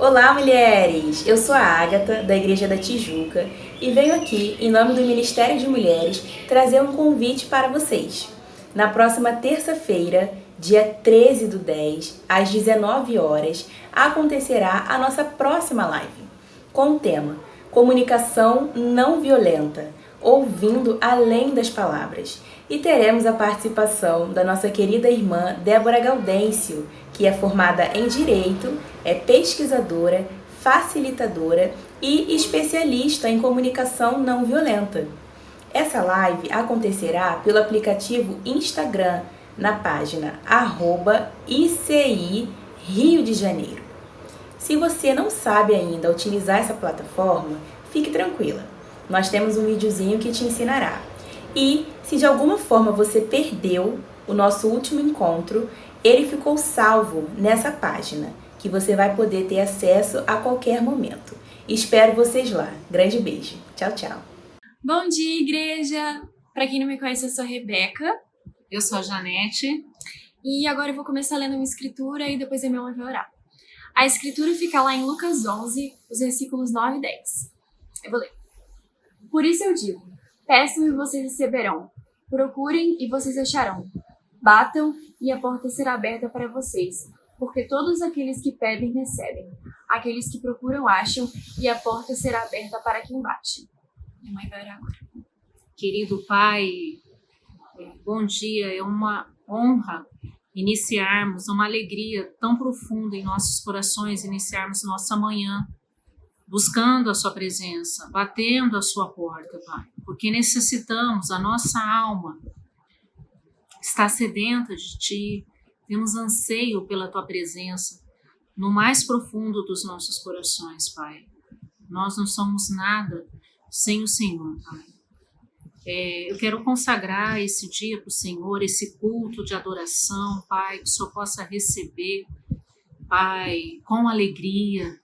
Olá, mulheres! Eu sou a Ágata, da Igreja da Tijuca, e venho aqui, em nome do Ministério de Mulheres, trazer um convite para vocês. Na próxima terça-feira, dia 13/10, às 19 horas, acontecerá a nossa próxima live, com o tema Comunicação Não Violenta, ouvindo além das palavras. E teremos a participação da nossa querida irmã Débora Gaudêncio, que é formada em Direito, é pesquisadora, facilitadora e especialista em comunicação não violenta. Essa live acontecerá pelo aplicativo Instagram, na página @ICI Rio de Janeiro. Se você não sabe ainda utilizar essa plataforma, fique tranquila. Nós temos um videozinho que te ensinará. E se de alguma forma você perdeu o nosso último encontro, ele ficou salvo nessa página, que você vai poder ter acesso a qualquer momento. Espero vocês lá. Grande beijo. Tchau, tchau. Bom dia, igreja! Para quem não me conhece, eu sou a Rebeca. Eu sou a Janete. E agora eu vou começar lendo uma escritura e depois a minha mãe vai orar. A escritura fica lá em Lucas 11, os versículos 9 e 10. Eu vou ler. Por isso eu digo, peçam e vocês receberão. Procurem e vocês acharão. Batam e a porta será aberta para vocês. Porque todos aqueles que pedem, recebem. Aqueles que procuram, acham. E a porta será aberta para quem bate. Minha mãe vai orar agora. Querido Pai, bom dia. É uma honra iniciarmos, uma alegria tão profunda em nossos corações, iniciarmos nossa manhã buscando a sua presença, batendo a sua porta, Pai, porque necessitamos, a nossa alma está sedenta de Ti, temos anseio pela Tua presença no mais profundo dos nossos corações, Pai. Nós não somos nada sem o Senhor, Pai. Eu quero consagrar esse dia para o Senhor, esse culto de adoração, Pai, que o Senhor possa receber, Pai, com alegria,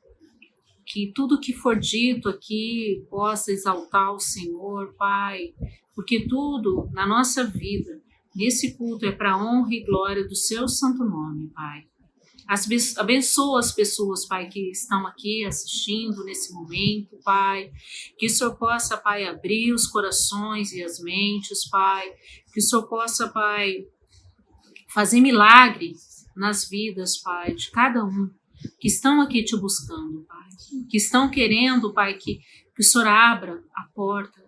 que tudo que for dito aqui possa exaltar o Senhor, Pai, porque tudo na nossa vida, nesse culto, é para a honra e glória do Seu santo nome, Pai. Abençoa as pessoas, Pai, que estão aqui assistindo nesse momento, Pai. Que o Senhor possa, Pai, abrir os corações e as mentes, Pai. Que o Senhor possa, Pai, fazer milagres nas vidas, Pai, de cada um que estão aqui te buscando, Pai. Que estão querendo, Pai, que o Senhor abra a porta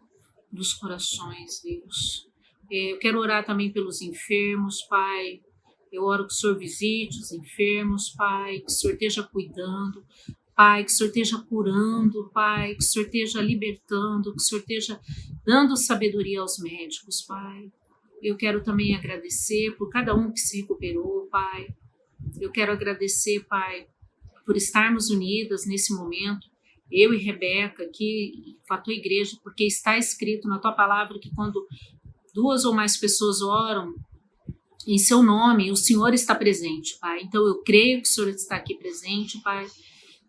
dos corações, Deus. Eu quero orar também pelos enfermos, Pai. Eu oro que o Senhor visite os enfermos, Pai, que o Senhor esteja cuidando, Pai, que o Senhor esteja curando, Pai, que o Senhor esteja libertando, que o Senhor esteja dando sabedoria aos médicos, Pai. Eu quero também agradecer por cada um que se recuperou, Pai. Eu quero agradecer, Pai, por estarmos unidas nesse momento, eu e Rebeca aqui, com a Tua igreja, porque está escrito na Tua palavra que quando 2 ou mais pessoas oram em Seu nome, o Senhor está presente, Pai. Então eu creio que o Senhor está aqui presente, Pai,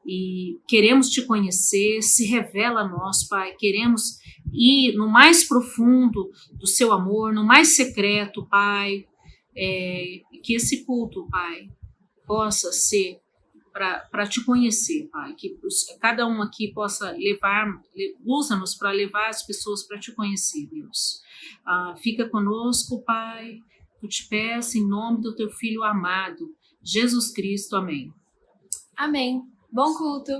e queremos Te conhecer, se revela a nós, Pai. Queremos ir no mais profundo do Seu amor, no mais secreto, Pai, que esse culto, Pai, possa ser para Te conhecer, Pai, que cada um aqui possa usa-nos para levar as pessoas para Te conhecer, Deus. Fica conosco, Pai, eu te peço em nome do Teu Filho amado, Jesus Cristo, amém. Amém. Bom culto!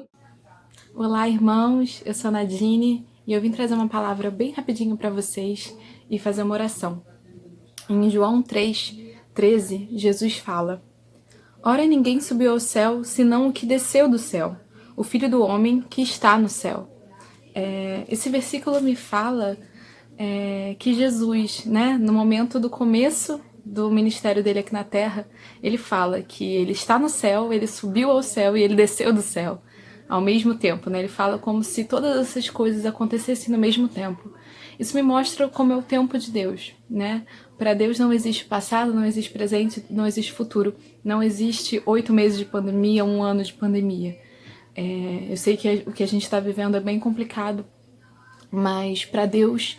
Olá, irmãos, eu sou a Nadine e eu vim trazer uma palavra bem rapidinho para vocês e fazer uma oração. Em João 3:13, Jesus fala: Ora, ninguém subiu ao céu, senão o que desceu do céu, o Filho do Homem que está no céu. Esse versículo me fala que Jesus, né, no momento do começo do ministério dele aqui na Terra, ele fala que ele está no céu, ele subiu ao céu e ele desceu do céu ao mesmo tempo, né? Ele fala como se todas essas coisas acontecessem no mesmo tempo. Isso me mostra como é o tempo de Deus, né? Para Deus não existe passado, não existe presente, não existe futuro. Não existe 8 meses de pandemia, 1 ano de pandemia. Eu sei que o que a gente está vivendo é bem complicado, mas para Deus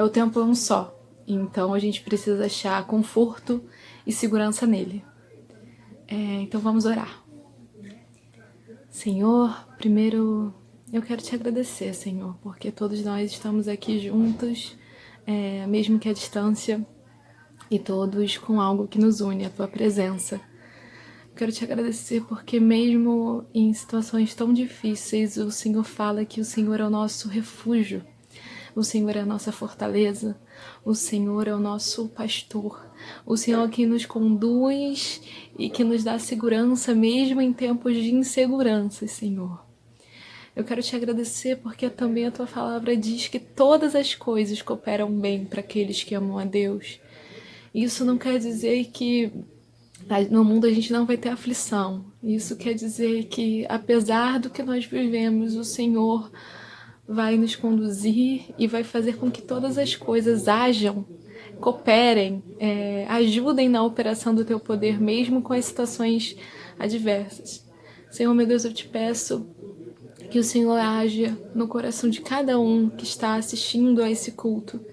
o tempo é um só. Então a gente precisa achar conforto e segurança nele. Então vamos orar. Senhor, primeiro eu quero te agradecer, Senhor, porque todos nós estamos aqui juntos, mesmo que à distância, e todos com algo que nos une, a tua presença. Quero te agradecer porque mesmo em situações tão difíceis, o Senhor fala que o Senhor é o nosso refúgio, o Senhor é a nossa fortaleza, o Senhor é o nosso pastor, o Senhor que nos conduz e que nos dá segurança mesmo em tempos de insegurança, Senhor. Eu quero te agradecer porque também a tua palavra diz que todas as coisas cooperam bem para aqueles que amam a Deus. Isso não quer dizer que no mundo a gente não vai ter aflição. Isso quer dizer que, apesar do que nós vivemos, o Senhor vai nos conduzir e vai fazer com que todas as coisas ajam, cooperem, ajudem na operação do teu poder, mesmo com as situações adversas. Senhor, meu Deus, eu te peço que o Senhor haja no coração de cada um que está assistindo a esse culto.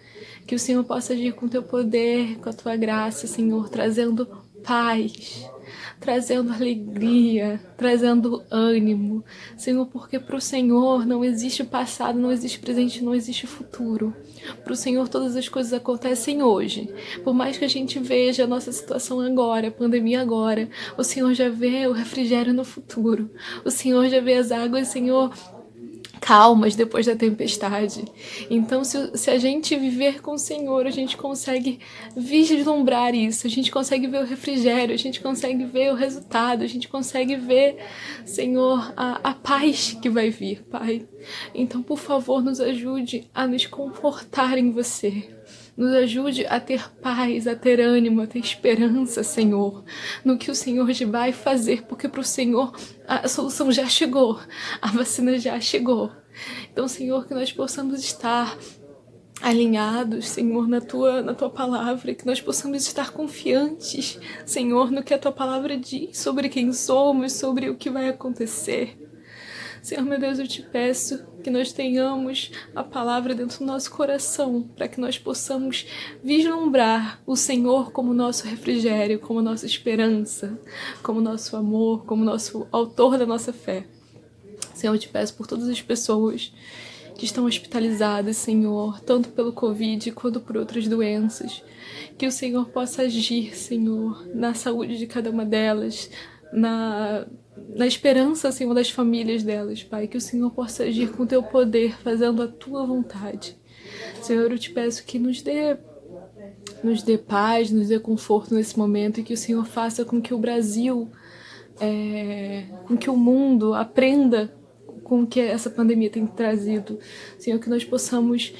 Que o Senhor possa agir com o teu poder, com a tua graça, Senhor, trazendo paz, trazendo alegria, trazendo ânimo. Senhor, porque para o Senhor não existe passado, não existe presente, não existe futuro. Para o Senhor todas as coisas acontecem hoje. Por mais que a gente veja a nossa situação agora, a pandemia agora, o Senhor já vê o refrigério no futuro. O Senhor já vê as águas, Senhor, calmas depois da tempestade. Então, se a gente viver com o Senhor, a gente consegue vislumbrar isso, a gente consegue ver o refrigério, a gente consegue ver o resultado, a gente consegue ver, Senhor, a paz que vai vir, Pai. Então, por favor, nos ajude a nos confortar em você. Nos ajude a ter paz, a ter ânimo, a ter esperança, Senhor, no que o Senhor vai fazer, porque para o Senhor a solução já chegou, a vacina já chegou. Então, Senhor, que nós possamos estar alinhados, Senhor, na tua palavra, que nós possamos estar confiantes, Senhor, no que a tua palavra diz sobre quem somos, sobre o que vai acontecer. Senhor, meu Deus, eu te peço que nós tenhamos a palavra dentro do nosso coração, para que nós possamos vislumbrar o Senhor como nosso refrigério, como nossa esperança, como nosso amor, como nosso autor da nossa fé. Senhor, eu te peço por todas as pessoas que estão hospitalizadas, Senhor, tanto pelo Covid quanto por outras doenças, que o Senhor possa agir, Senhor, na saúde de cada uma delas, na esperança, Senhor, das famílias delas, Pai, que o Senhor possa agir com o teu poder, fazendo a tua vontade. Senhor, eu te peço que nos dê paz, nos dê conforto nesse momento e que o Senhor faça com que o Brasil, com que o mundo aprenda com o que essa pandemia tem trazido. Senhor, que nós possamos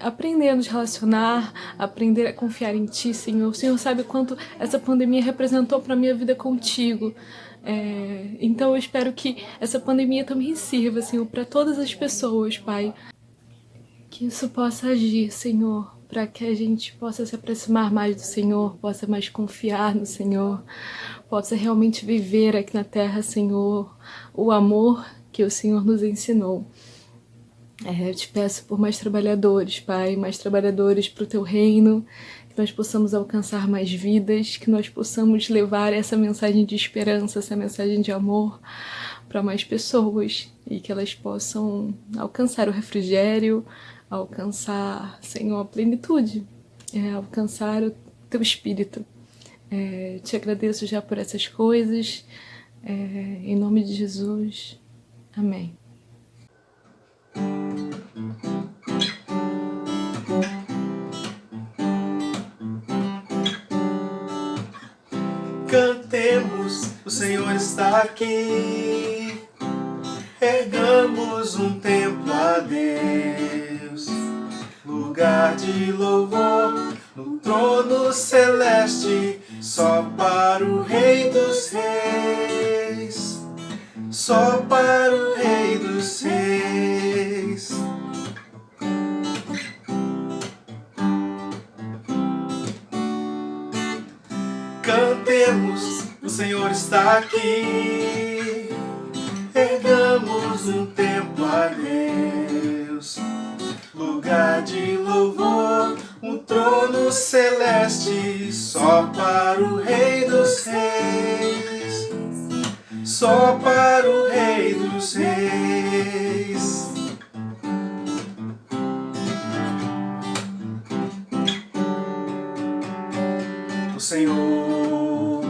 aprender a nos relacionar, aprender a confiar em Ti, Senhor. O Senhor sabe quanto essa pandemia representou para a minha vida contigo. Então eu espero que essa pandemia também sirva, Senhor, para todas as pessoas, Pai. Que isso possa agir, Senhor, para que a gente possa se aproximar mais do Senhor, possa mais confiar no Senhor, possa realmente viver aqui na terra, Senhor, o amor que o Senhor nos ensinou. Eu te peço por mais trabalhadores, Pai, mais trabalhadores para o Teu reino, que nós possamos alcançar mais vidas, que nós possamos levar essa mensagem de esperança, essa mensagem de amor para mais pessoas e que elas possam alcançar o refrigério, alcançar, Senhor, a plenitude, alcançar o Teu Espírito. Te agradeço já por essas coisas, em nome de Jesus, amém. Cantemos, o Senhor está aqui. Ergamos um templo a Deus, lugar de louvor no trono celeste, só para o Rei dos Reis, só para o Rei dos Reis. Cantemos, o Senhor está aqui. Ergamos um templo a Deus, lugar de louvor, um trono celeste, só para o Rei dos Reis, só para o dos Reis. O Senhor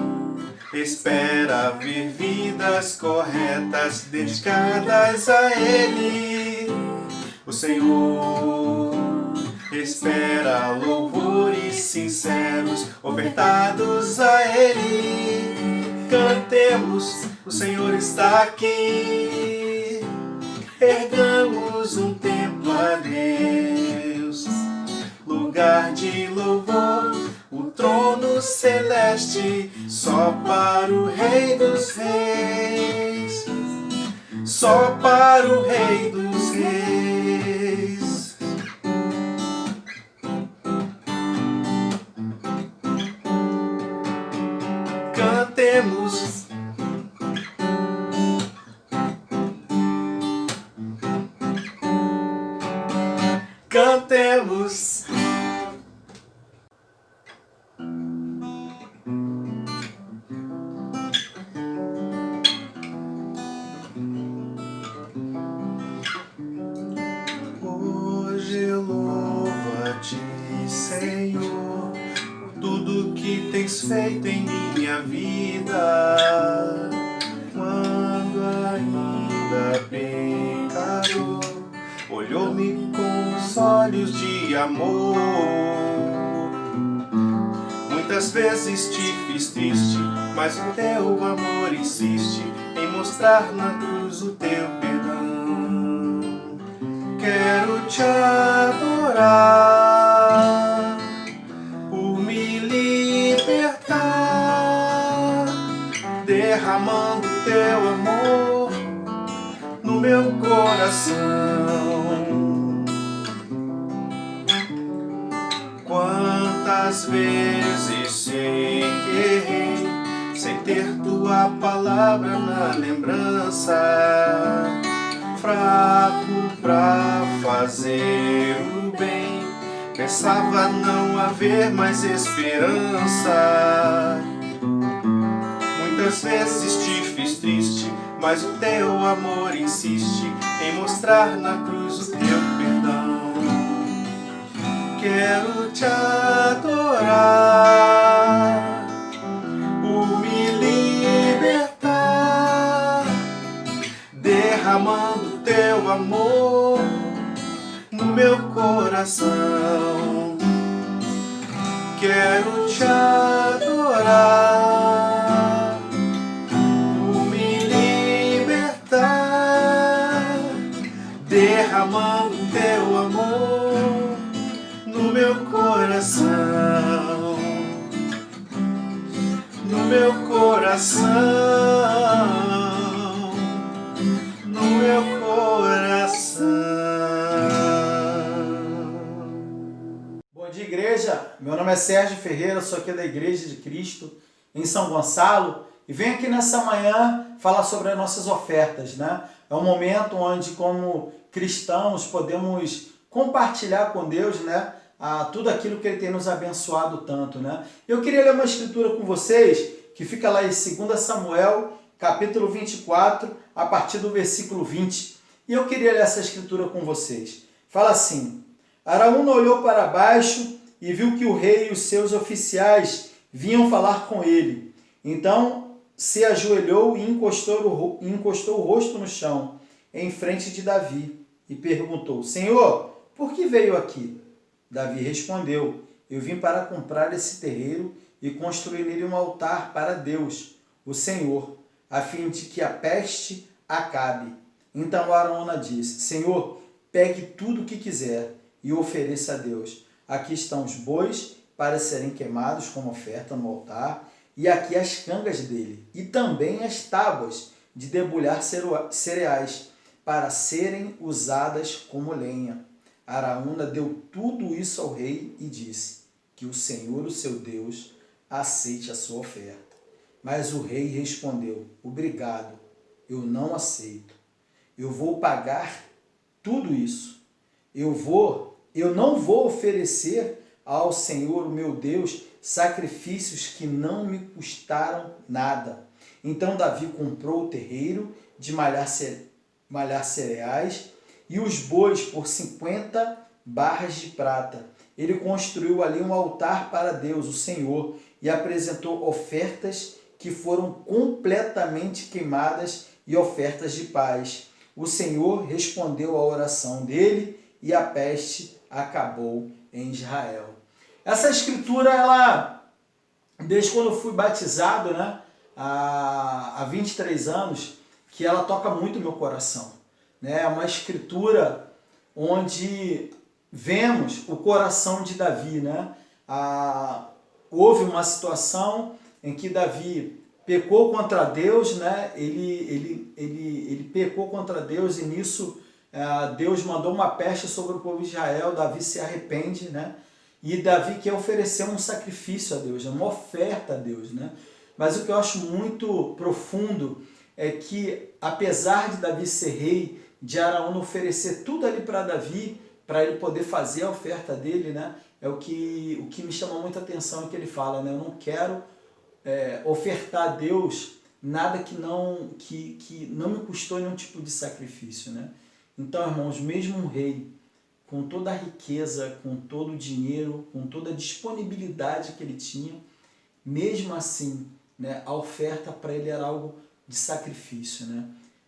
espera ver vidas corretas dedicadas a Ele. O Senhor espera louvores sinceros ofertados a Ele. Cantemos, o Senhor está aqui. Ergamos um templo a Deus, lugar de louvor, o trono celeste, só para o Rei dos Reis, só para o Rei dos Reis. Cantemos, cantemos. Hoje eu louvo a Ti, Senhor, por tudo que Tens feito em minha vida. Quando ainda pecador, olhou-me com os olhos de amor. Muitas vezes te fiz triste, mas o Teu amor insiste em mostrar na cruz o Teu perdão. Quero Te adorar por me libertar, derramando Teu amor no meu coração. Quantas vezes sei que errei, sem ter Tua palavra na lembrança, fraco pra fazer o bem, pensava não haver mais esperança. Muitas vezes te fiz triste, mas o Teu amor insiste em mostrar na cruz o Teu perdão. Quero Te adorar por me libertar, derramando Teu amor no meu coração. Quero Te adorar por me libertar, derramando Teu amor no meu coração, no meu coração, no meu coração. Bom dia, igreja. Meu nome é Sérgio Ferreira, sou aqui da Igreja de Cristo em São Gonçalo e venho aqui nessa manhã falar sobre as nossas ofertas, né? É um momento onde, como cristãos, podemos compartilhar com Deus, né, tudo aquilo que Ele tem nos abençoado tanto, né? Eu queria ler uma escritura com vocês que fica lá em 2 Samuel, capítulo 24, a partir do versículo 20. E eu queria ler essa escritura com vocês. Fala assim: Araúna olhou para baixo e viu que o rei e os seus oficiais vinham falar com ele. Então se ajoelhou e encostou o rosto no chão, em frente de Davi, e perguntou: Senhor, por que veio aqui? Davi respondeu: Eu vim para comprar esse terreiro e construir nele um altar para Deus, o Senhor, a fim de que a peste acabe. Então Araúna disse: Senhor, pegue tudo o que quiser e ofereça a Deus. Aqui estão os bois para serem queimados como oferta no altar, e aqui as cangas dele, e também as tábuas de debulhar cereais, para serem usadas como lenha. Araúna deu tudo isso ao rei e disse: Que o Senhor, o seu Deus, aceite a sua oferta. Mas o rei respondeu: Obrigado, eu não aceito. Eu vou pagar tudo isso. Eu não vou oferecer ao Senhor, o meu Deus, sacrifícios que não me custaram nada. Então Davi comprou o terreiro de malhar malhar cereais, e os bois por 50 barras de prata. Ele construiu ali um altar para Deus, o Senhor, e apresentou ofertas que foram completamente queimadas e ofertas de paz. O Senhor respondeu à oração dele e a peste acabou em Israel. Essa escritura, ela, desde quando eu fui batizado, né, há 23 anos, que ela toca muito meu coração. É uma escritura onde vemos o coração de Davi. Né? Houve uma situação em que Davi pecou contra Deus, né? ele pecou contra Deus, e nisso Deus mandou uma peste sobre o povo de Israel. Davi se arrepende, né? E Davi quer oferecer um sacrifício a Deus, uma oferta a Deus. Né? Mas o que eu acho muito profundo é que, apesar de Davi ser rei, de Araúna oferecer tudo ali para Davi, para ele poder fazer a oferta dele, né? É o que me chama muita atenção, é que ele fala, né? Eu não quero ofertar a Deus nada que não me custou nenhum tipo de sacrifício. Né? Então, irmãos, mesmo um rei, com toda a riqueza, com todo o dinheiro, com toda a disponibilidade que ele tinha, mesmo assim, né, a oferta para ele era algo de sacrifício. Né?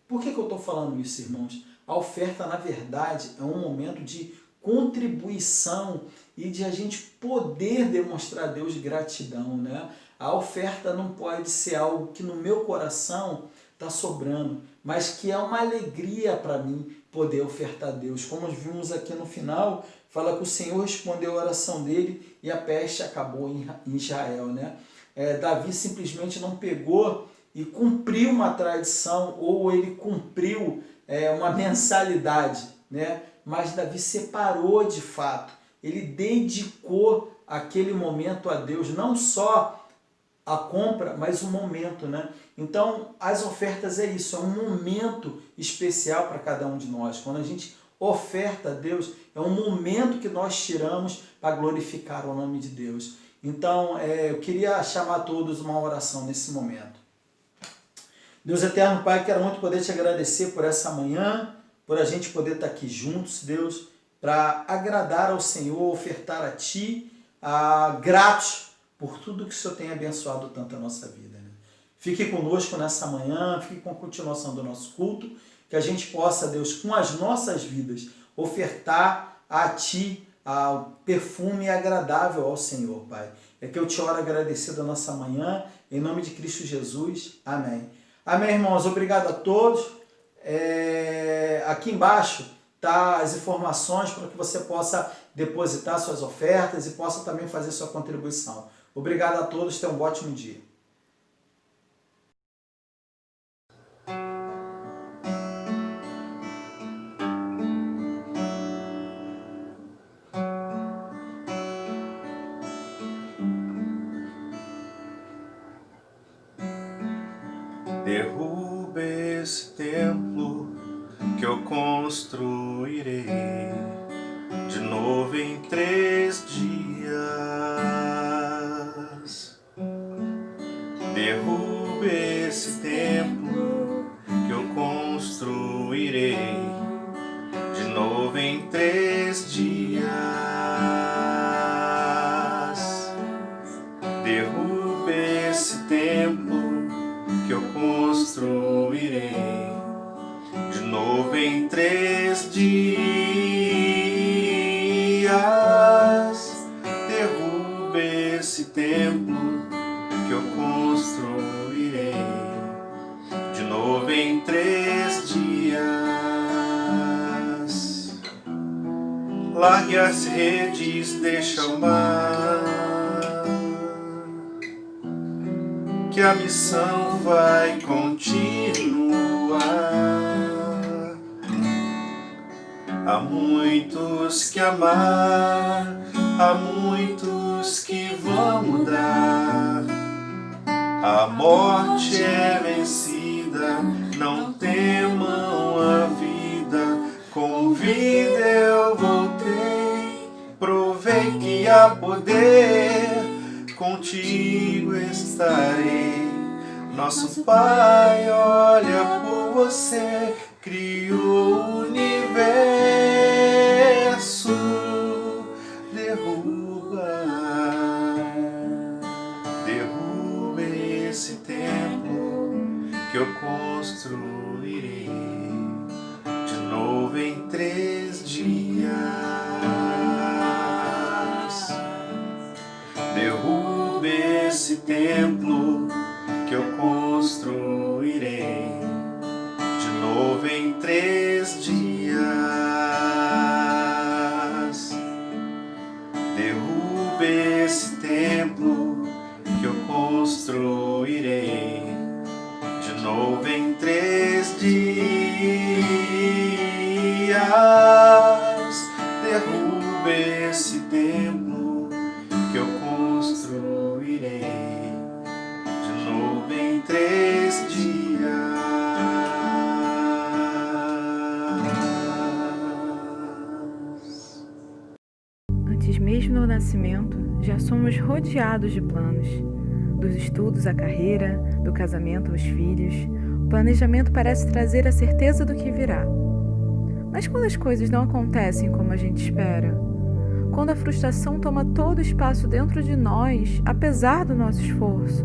Por que eu estou falando isso, irmãos? A oferta, na verdade, é um momento de contribuição e de a gente poder demonstrar a Deus gratidão. Né? A oferta não pode ser algo que no meu coração está sobrando, mas que é uma alegria para mim poder ofertar a Deus. Como vimos aqui no final, fala que o Senhor respondeu a oração dele e a peste acabou em Israel. Né? Davi simplesmente não pegou e cumpriu uma tradição, ou ele cumpriu uma mensalidade, né? Mas Davi separou de fato, ele dedicou aquele momento a Deus, não só a compra, mas o momento. Né? Então, as ofertas é isso, é um momento especial para cada um de nós. Quando a gente oferta a Deus, é um momento que nós tiramos para glorificar o nome de Deus. Então, eu queria chamar a todos uma oração nesse momento. Deus eterno, Pai, quero muito poder te agradecer por essa manhã, por a gente poder estar aqui juntos, Deus, para agradar ao Senhor, ofertar a Ti, gratos por tudo que o Senhor tem abençoado tanto a nossa vida. Né? Fique conosco nessa manhã, fique com a continuação do nosso culto, que a gente possa, Deus, com as nossas vidas, ofertar a Ti perfume agradável ao Senhor, Pai. É que eu te oro agradecido a nossa manhã, em nome de Cristo Jesus. Amém. Amém, irmãos. Obrigado a todos. Aqui embaixo tá as informações para que você possa depositar suas ofertas e possa também fazer sua contribuição. Obrigado a todos. Tenham um ótimo dia. Derruba esse templo que eu construirei de novo em 3 dias. Derruba esse templo que eu construirei de novo em 3 dias. Derruba esse templo que eu construirei de novo em 3 dias. Derruba esse templo que eu construirei de novo em 3 dias. Largue as redes, deixa o mar, que a missão vai continuar. Há muitos que amar, há muitos que vão mudar. A morte é vencida, não temam a vida. Com vida eu voltei, provei que há poder. Contigo estarei. Nosso Pai olha por você, criou o universo, derruba esse templo que eu construirei de novo em 3 dias. Derruba esse templo que eu construirei de novo em 3 dias. Derruba esse templo que eu construirei de novo em 3 dias. Derruba esse templo que eu construirei de novo em 3 dias. Antes mesmo do nascimento, já somos rodeados de planos. Dos estudos à carreira, do casamento aos filhos, o planejamento parece trazer a certeza do que virá. Mas quando as coisas não acontecem como a gente espera, quando a frustração toma todo o espaço dentro de nós, apesar do nosso esforço,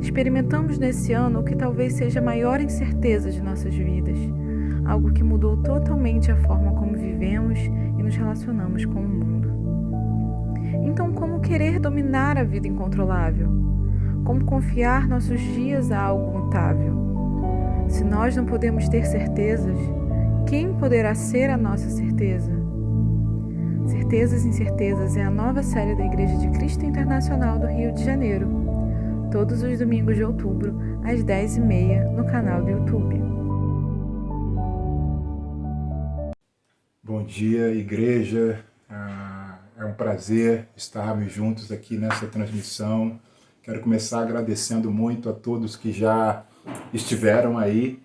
experimentamos nesse ano o que talvez seja a maior incerteza de nossas vidas, algo que mudou totalmente a forma como vivemos e nos relacionamos com o mundo. Então, como querer dominar a vida incontrolável? Como confiar nossos dias a algo mutável? Se nós não podemos ter certezas, quem poderá ser a nossa certeza? Certezas e Incertezas é a nova série da Igreja de Cristo Internacional do Rio de Janeiro, todos os domingos de outubro, às 10h30, no canal do YouTube. Bom dia, igreja. É um prazer estarmos juntos aqui nessa transmissão. Quero começar agradecendo muito a todos que já estiveram aí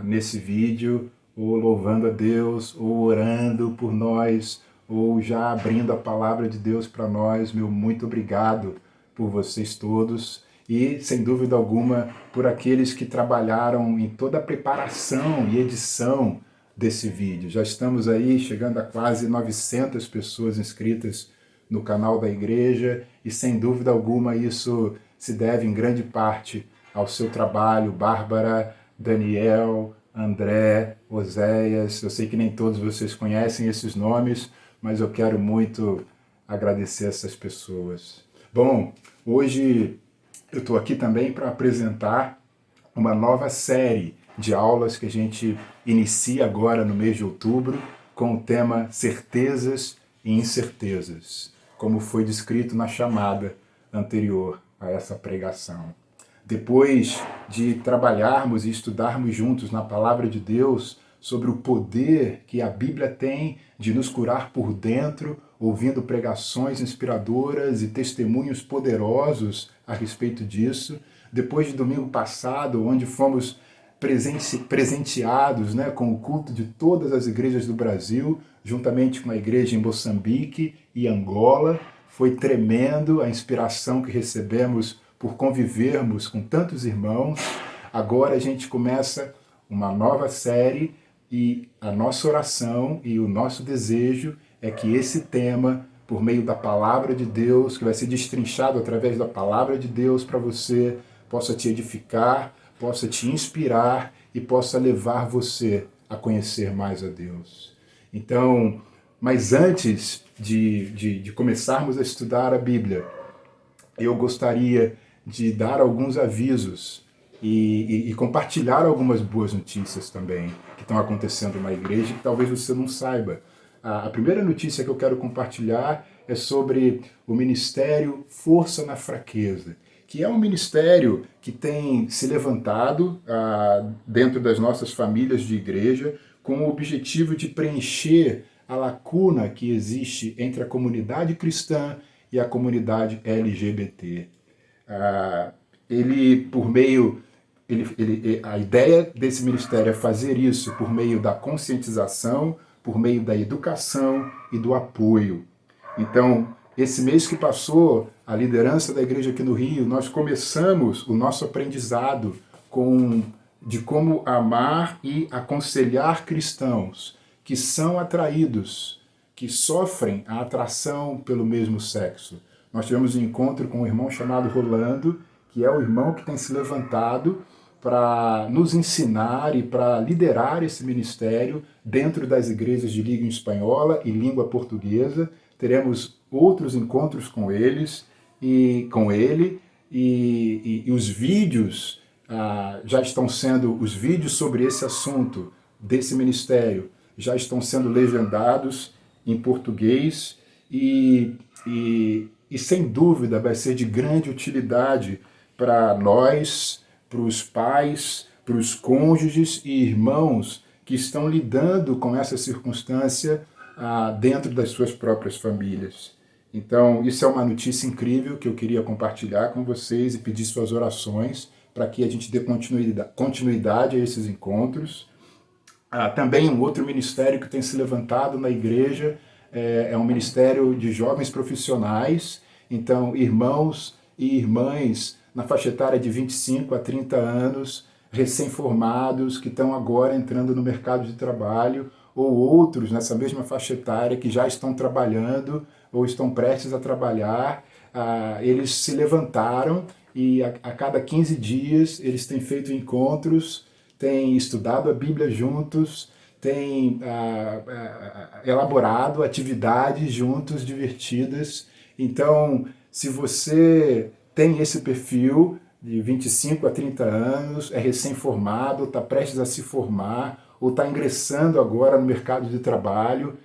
nesse vídeo, ou louvando a Deus, ou orando por nós, ou já abrindo a palavra de Deus para nós. Meu muito obrigado por vocês todos e, sem dúvida alguma, por aqueles que trabalharam em toda a preparação e edição desse vídeo. Já estamos aí chegando a quase 900 pessoas inscritas no canal da igreja e, sem dúvida alguma, isso se deve em grande parte ao seu trabalho, Bárbara, Daniel, André, Oséias. Eu sei que nem todos vocês conhecem esses nomes, mas eu quero muito agradecer essas pessoas. Bom, hoje eu estou aqui também para apresentar uma nova série de aulas que a gente inicia agora no mês de outubro com o tema Certezas e Incertezas, como foi descrito na chamada anterior a essa pregação. Depois de trabalharmos e estudarmos juntos na Palavra de Deus sobre o poder que a Bíblia tem de nos curar por dentro, ouvindo pregações inspiradoras e testemunhos poderosos a respeito disso, depois de domingo passado, onde fomos presenteados, com o culto de todas as igrejas do Brasil, juntamente com a igreja em Moçambique e Angola. Foi tremendo a inspiração que recebemos por convivermos com tantos irmãos. Agora a gente começa uma nova série e a nossa oração e o nosso desejo é que esse tema, por meio da palavra de Deus, que vai ser destrinchado através da palavra de Deus para você, possa te edificar, possa te inspirar e possa levar você a conhecer mais a Deus. Então, mas antes de começarmos a estudar a Bíblia, eu gostaria de dar alguns avisos e compartilhar algumas boas notícias também que estão acontecendo na igreja que talvez você não saiba. A primeira notícia que eu quero compartilhar é sobre o Ministério Força na Fraqueza, que é um ministério que tem se levantado dentro das nossas famílias de igreja com o objetivo de preencher a lacuna que existe entre a comunidade cristã e a comunidade LGBT. A ideia desse ministério é fazer isso por meio da conscientização, por meio da educação e do apoio. Então, esse mês que passou, a liderança da igreja aqui no Rio, nós começamos o nosso aprendizado com de como amar e aconselhar cristãos que são atraídos, que sofrem a atração pelo mesmo sexo. Nós tivemos um encontro com um irmão chamado Rolando, que é o irmão que tem se levantado para nos ensinar e para liderar esse ministério dentro das igrejas de língua espanhola e língua portuguesa. Teremos outros encontros com eles e com ele, e os vídeos já estão sendo, os vídeos sobre esse assunto desse ministério já estão sendo legendados em português e sem dúvida vai ser de grande utilidade para nós, para os pais, para os cônjuges e irmãos que estão lidando com essa circunstância dentro das suas próprias famílias. Então, isso é uma notícia incrível que eu queria compartilhar com vocês e pedir suas orações para que a gente dê continuidade a esses encontros. Também um outro ministério que tem se levantado na igreja é um ministério de jovens profissionais. Então, irmãos e irmãs na faixa etária de 25 a 30 anos, recém-formados, que estão agora entrando no mercado de trabalho, ou outros nessa mesma faixa etária que já estão trabalhando ou estão prestes a trabalhar. Eles se levantaram e a cada 15 dias eles têm feito encontros, têm estudado a Bíblia juntos, têm elaborado atividades juntos, divertidas. Então, se você tem esse perfil de 25 a 30 anos, é recém-formado, está prestes a se formar, ou está ingressando agora no mercado de trabalho,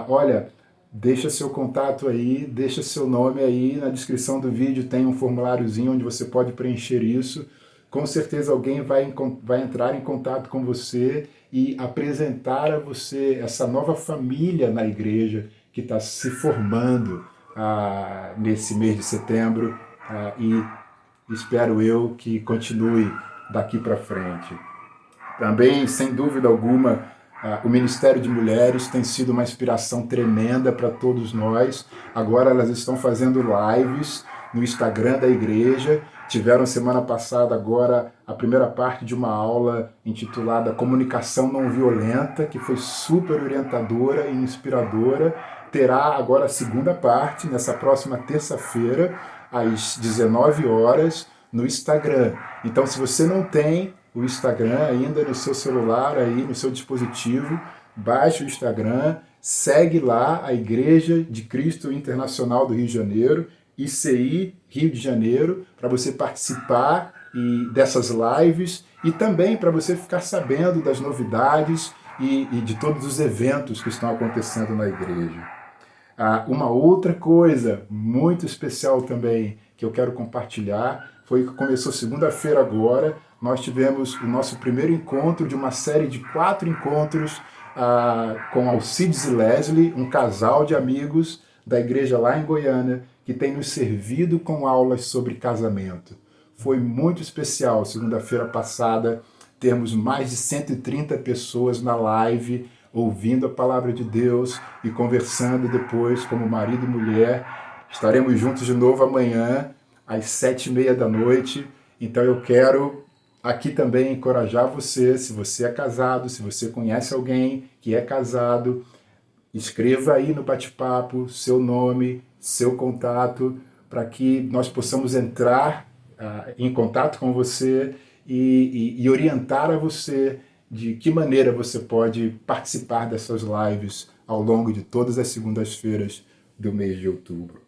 olha, deixa seu contato aí, deixa seu nome aí, na descrição do vídeo tem um formuláriozinho onde você pode preencher isso. Com certeza alguém vai entrar em contato com você e apresentar a você essa nova família na igreja que está se formando nesse mês de setembro, e espero eu que continue daqui para frente. Também, sem dúvida alguma, o Ministério de Mulheres tem sido uma inspiração tremenda para todos nós. Agora elas estão fazendo lives no Instagram da igreja. Tiveram semana passada agora a primeira parte de uma aula intitulada Comunicação Não Violenta, que foi super orientadora e inspiradora. Terá agora a segunda parte, nessa próxima terça-feira, às 19 horas, no Instagram. Então, se você não tem o Instagram ainda no seu celular, aí no seu dispositivo, baixe o Instagram, segue lá a Igreja de Cristo Internacional do Rio de Janeiro, ICI Rio de Janeiro, para você participar dessas lives e também para você ficar sabendo das novidades e de todos os eventos que estão acontecendo na igreja. Uma outra coisa muito especial também que eu quero compartilhar foi que começou segunda-feira agora. Nós tivemos o nosso primeiro encontro de uma série de 4 encontros com Alcides e Leslie, um casal de amigos da igreja lá em Goiânia, que tem nos servido com aulas sobre casamento. Foi muito especial, segunda-feira passada, termos mais de 130 pessoas na live, ouvindo a palavra de Deus e conversando depois como marido e mulher. Estaremos juntos de novo amanhã, às 7h30 da noite. Então eu quero aqui também encorajar você, se você é casado, se você conhece alguém que é casado, escreva aí no bate-papo seu nome, seu contato, para que nós possamos entrar em contato com você e orientar a você de que maneira você pode participar dessas lives ao longo de todas as segundas-feiras do mês de outubro.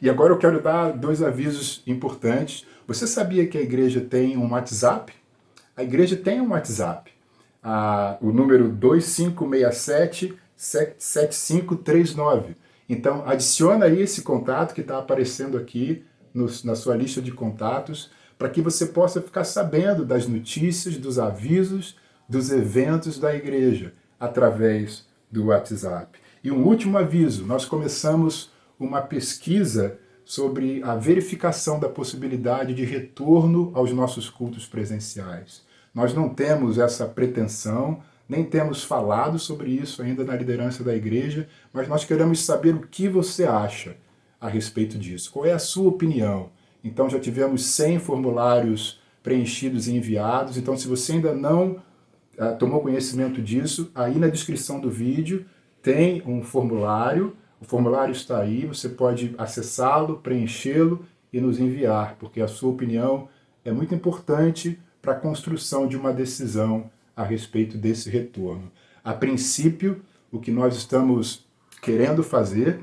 E agora eu quero dar 2 avisos importantes. Você sabia que a igreja tem um WhatsApp? A igreja tem um WhatsApp. O número 2567-7539. Então, adiciona aí esse contato que está aparecendo aqui na sua lista de contatos, para que você possa ficar sabendo das notícias, dos avisos, dos eventos da igreja, através do WhatsApp. E um último aviso, nós começamos uma pesquisa sobre a verificação da possibilidade de retorno aos nossos cultos presenciais. Nós não temos essa pretensão, nem temos falado sobre isso ainda na liderança da igreja, mas nós queremos saber o que você acha a respeito disso. Qual é a sua opinião? Então já tivemos 100 formulários preenchidos e enviados. Então, se você ainda não tomou conhecimento disso, aí na descrição do vídeo tem um formulário. O formulário está aí, você pode acessá-lo, preenchê-lo e nos enviar, porque a sua opinião é muito importante para a construção de uma decisão a respeito desse retorno. A princípio, o que nós estamos querendo fazer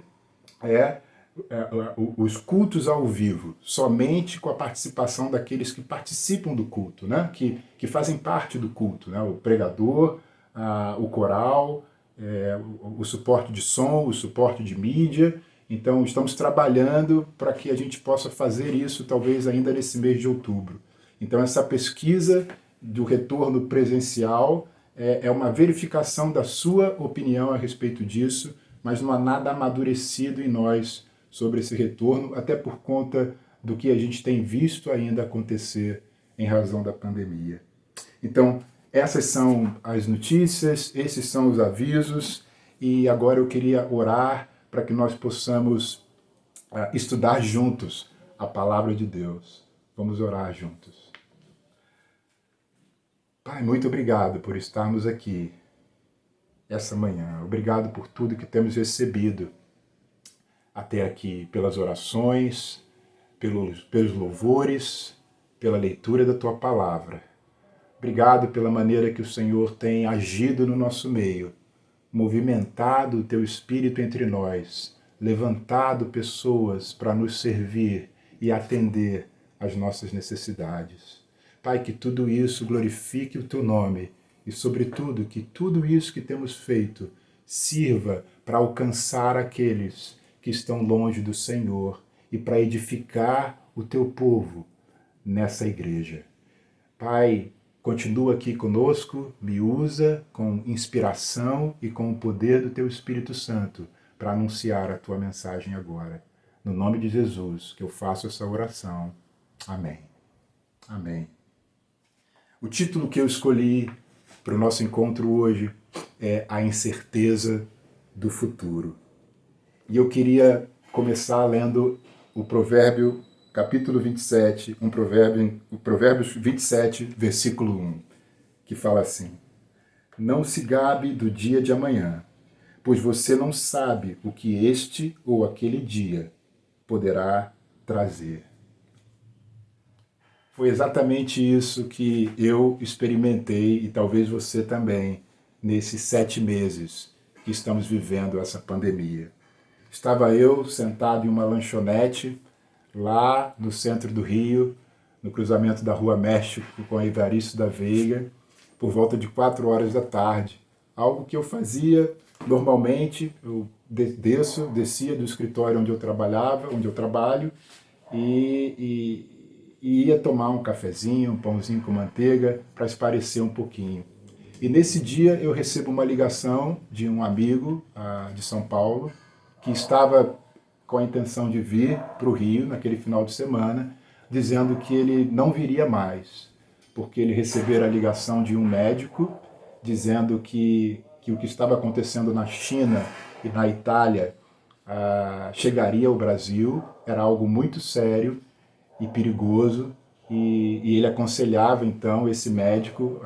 é os cultos ao vivo, somente com a participação daqueles que participam do culto, né? que fazem parte do culto, né? O pregador, o coral, o suporte de som, o suporte de mídia. Então, estamos trabalhando para que a gente possa fazer isso, talvez ainda nesse mês de outubro. Então, essa pesquisa do retorno presencial é uma verificação da sua opinião a respeito disso, mas não há nada amadurecido em nós sobre esse retorno, até por conta do que a gente tem visto ainda acontecer em razão da pandemia. Então, essas são as notícias, esses são os avisos, e agora eu queria orar para que nós possamos estudar juntos a palavra de Deus. Vamos orar juntos. Pai, muito obrigado por estarmos aqui essa manhã. Obrigado por tudo que temos recebido até aqui, pelas orações, pelos louvores, pela leitura da Tua palavra. Obrigado pela maneira que o Senhor tem agido no nosso meio, movimentado o Teu Espírito entre nós, levantado pessoas para nos servir e atender às nossas necessidades. Pai, que tudo isso glorifique o Teu nome e, sobretudo, que tudo isso que temos feito sirva para alcançar aqueles que estão longe do Senhor e para edificar o Teu povo nessa igreja. Pai, continua aqui conosco, me usa com inspiração e com o poder do Teu Espírito Santo para anunciar a Tua mensagem agora. No nome de Jesus que eu faço essa oração. Amém. Amém. O título que eu escolhi para o nosso encontro hoje é A Incerteza do Futuro. E eu queria começar lendo o Provérbio, capítulo 27, o Provérbios 27, versículo 1, que fala assim: Não se gabe do dia de amanhã, pois você não sabe o que este ou aquele dia poderá trazer. Foi exatamente isso que eu experimentei, e talvez você também, nesses 7 meses que estamos vivendo essa pandemia. Estava eu sentado em uma lanchonete lá no centro do Rio, no cruzamento da Rua México com a Evaristo da Veiga, por volta de 4 horas da tarde. Algo que eu fazia normalmente, eu descia do escritório onde eu trabalho, e ia tomar um cafezinho, um pãozinho com manteiga, para espairecer um pouquinho. E nesse dia eu recebo uma ligação de um amigo de São Paulo, que estava com a intenção de vir para o Rio naquele final de semana, dizendo que ele não viria mais, porque ele recebera a ligação de um médico dizendo que o que estava acontecendo na China e na Itália chegaria ao Brasil, era algo muito sério e perigoso, e ele aconselhava então esse médico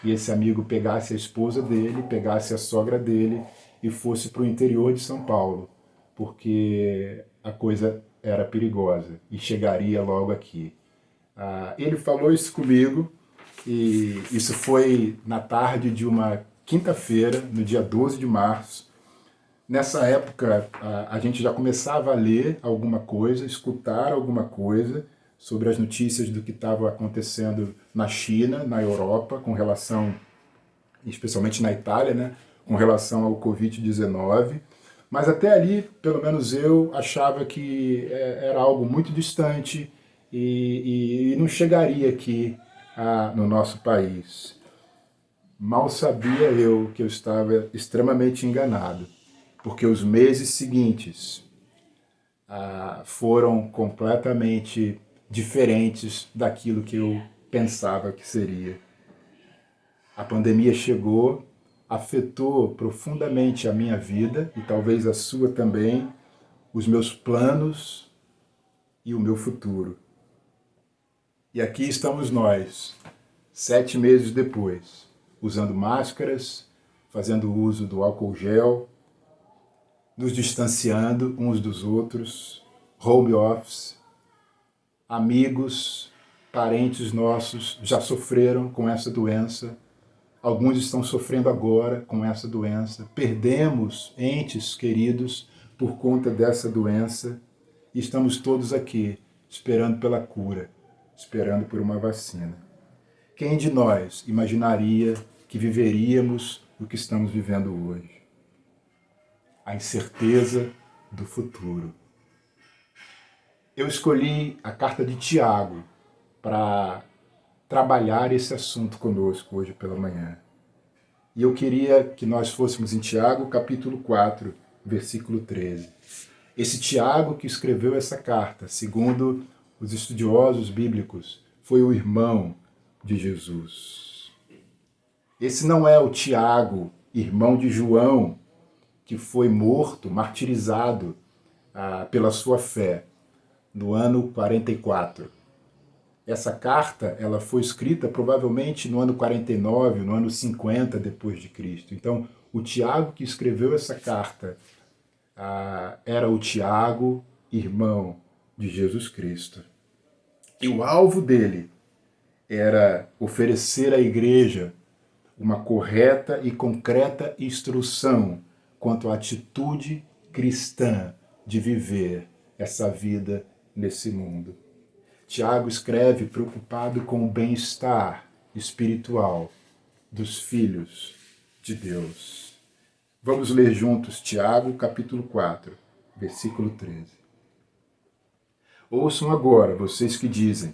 que esse amigo pegasse a esposa dele, pegasse a sogra dele e fosse para o interior de São Paulo, porque a coisa era perigosa e chegaria logo aqui. Ele falou isso comigo, e isso foi na tarde de uma quinta-feira, no dia 12 de março. Nessa época, a gente já começava a ler alguma coisa, escutar alguma coisa sobre as notícias do que estava acontecendo na China, na Europa, com relação, especialmente na Itália, né, com relação ao Covid-19. Mas até ali, pelo menos eu, achava que era algo muito distante e não chegaria aqui no nosso país. Mal sabia eu que eu estava extremamente enganado, porque os meses seguintes foram completamente diferentes daquilo que eu pensava que seria. A pandemia chegou, afetou profundamente a minha vida, e talvez a sua também, os meus planos e o meu futuro. E aqui estamos nós, 7 meses depois, usando máscaras, fazendo uso do álcool gel, nos distanciando uns dos outros, home office, amigos, parentes nossos já sofreram com essa doença, alguns estão sofrendo agora com essa doença, perdemos entes queridos por conta dessa doença e estamos todos aqui esperando pela cura, esperando por uma vacina. Quem de nós imaginaria que viveríamos o que estamos vivendo hoje? A incerteza do futuro. Eu escolhi a carta de Tiago para trabalhar esse assunto conosco hoje pela manhã. E eu queria que nós fôssemos em Tiago, capítulo 4, versículo 13. Esse Tiago que escreveu essa carta, segundo os estudiosos bíblicos, foi o irmão de Jesus. Esse não é o Tiago, irmão de João, que foi morto, martirizado pela sua fé no ano 44. Essa carta ela foi escrita provavelmente no ano 49, no ano 50 depois de Cristo. Então, o Tiago que escreveu essa carta era o Tiago, irmão de Jesus Cristo. E o alvo dele era oferecer à igreja uma correta e concreta instrução quanto à atitude cristã de viver essa vida nesse mundo. Tiago escreve preocupado com o bem-estar espiritual dos filhos de Deus. Vamos ler juntos Tiago, capítulo 4, versículo 13. Ouçam agora, vocês que dizem,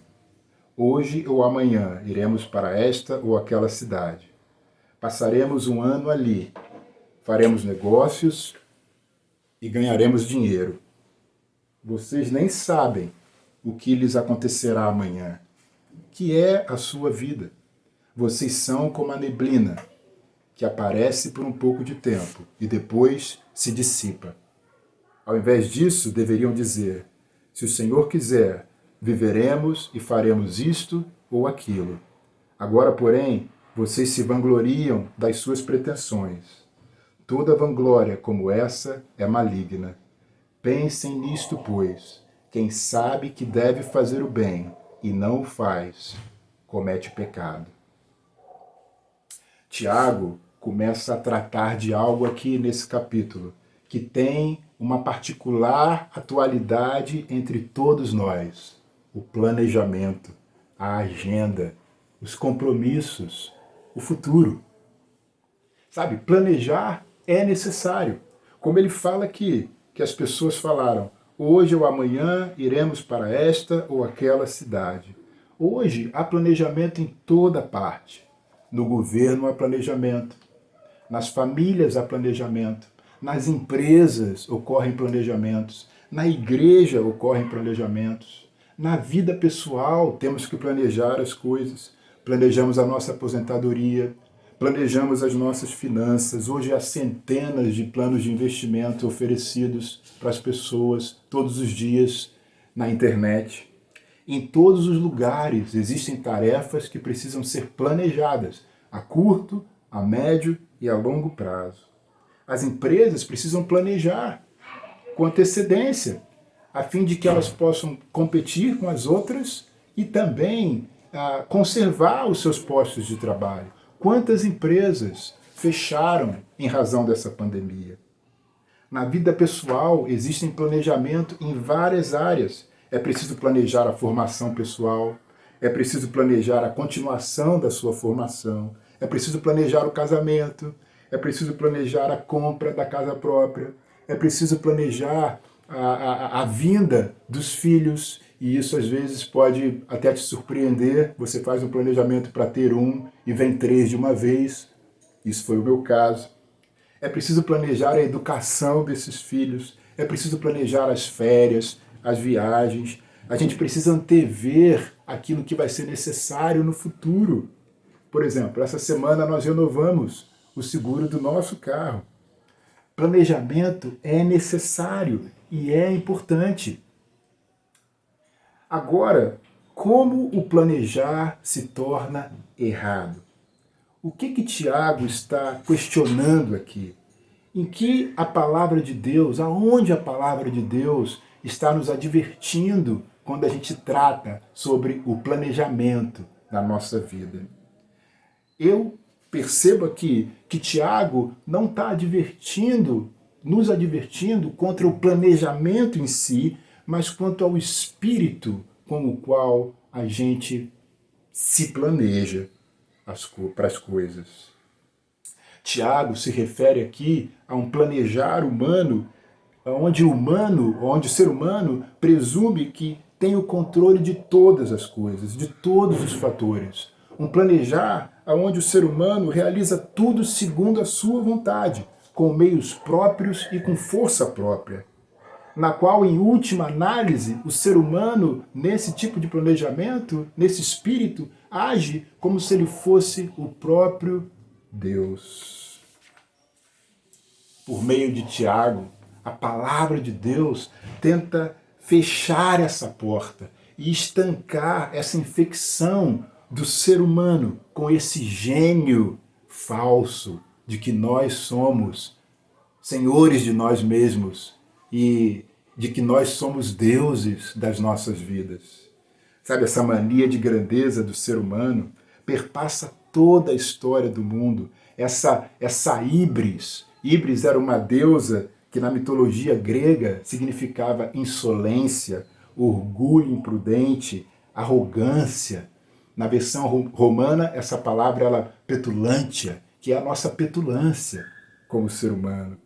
hoje ou amanhã iremos para esta ou aquela cidade. Passaremos um ano ali, faremos negócios e ganharemos dinheiro. Vocês nem sabem o que lhes acontecerá amanhã, que é a sua vida. Vocês são como a neblina, que aparece por um pouco de tempo e depois se dissipa. Ao invés disso, deveriam dizer, se o Senhor quiser, viveremos e faremos isto ou aquilo. Agora, porém, vocês se vangloriam das suas pretensões. Toda vanglória como essa é maligna. Pensem nisto, pois. Quem sabe que deve fazer o bem e não o faz, comete pecado. Tiago começa a tratar de algo aqui nesse capítulo, que tem uma particular atualidade entre todos nós. O planejamento, a agenda, os compromissos, o futuro. Sabe, planejar é necessário. Como ele fala aqui, que as pessoas falaram, hoje ou amanhã iremos para esta ou aquela cidade. Hoje há planejamento em toda parte. No governo há planejamento. Nas famílias há planejamento. Nas empresas ocorrem planejamentos. Na igreja ocorrem planejamentos. Na vida pessoal temos que planejar as coisas. Planejamos a nossa aposentadoria, planejamos as nossas finanças. Hoje há centenas de planos de investimento oferecidos para as pessoas todos os dias na internet. Em todos os lugares existem tarefas que precisam ser planejadas a curto, a médio e a longo prazo. As empresas precisam planejar com antecedência, a fim de que elas possam competir com as outras e também conservar os seus postos de trabalho. Quantas empresas fecharam em razão dessa pandemia? Na vida pessoal, existem planejamento em várias áreas. É preciso planejar a formação pessoal, é preciso planejar a continuação da sua formação, é preciso planejar o casamento, é preciso planejar a compra da casa própria, é preciso planejar a vinda dos filhos, e isso às vezes pode até te surpreender. Você faz um planejamento para ter um e vem 3 de uma vez. Isso foi o meu caso. É preciso planejar a educação desses filhos, é preciso planejar as férias, as viagens. A gente precisa antever aquilo que vai ser necessário no futuro. Por exemplo, essa semana nós renovamos o seguro do nosso carro. Planejamento é necessário e é importante. Agora, como o planejar se torna errado. O que Tiago está questionando aqui? Em que a palavra de Deus, aonde a palavra de Deus está nos advertindo quando a gente trata sobre o planejamento na nossa vida? Eu percebo aqui que Tiago não está nos advertindo contra o planejamento em si, mas quanto ao espírito com o qual a gente se planeja para as coisas. Tiago se refere aqui a um planejar humano, onde o ser humano presume que tem o controle de todas as coisas, de todos os fatores. Um planejar onde o ser humano realiza tudo segundo a sua vontade, com meios próprios e com força própria, na qual, em última análise, o ser humano, nesse tipo de planejamento, nesse espírito, age como se ele fosse o próprio Deus. Por meio de Tiago, a palavra de Deus tenta fechar essa porta e estancar essa infecção do ser humano com esse gênio falso de que nós somos senhores de nós mesmos e de que nós somos deuses das nossas vidas. Sabe, essa mania de grandeza do ser humano perpassa toda a história do mundo. Essa Íbris. Íbris era uma deusa que na mitologia grega significava insolência, orgulho imprudente, arrogância. Na versão romana, essa palavra é petulântia, que é a nossa petulância como ser humano.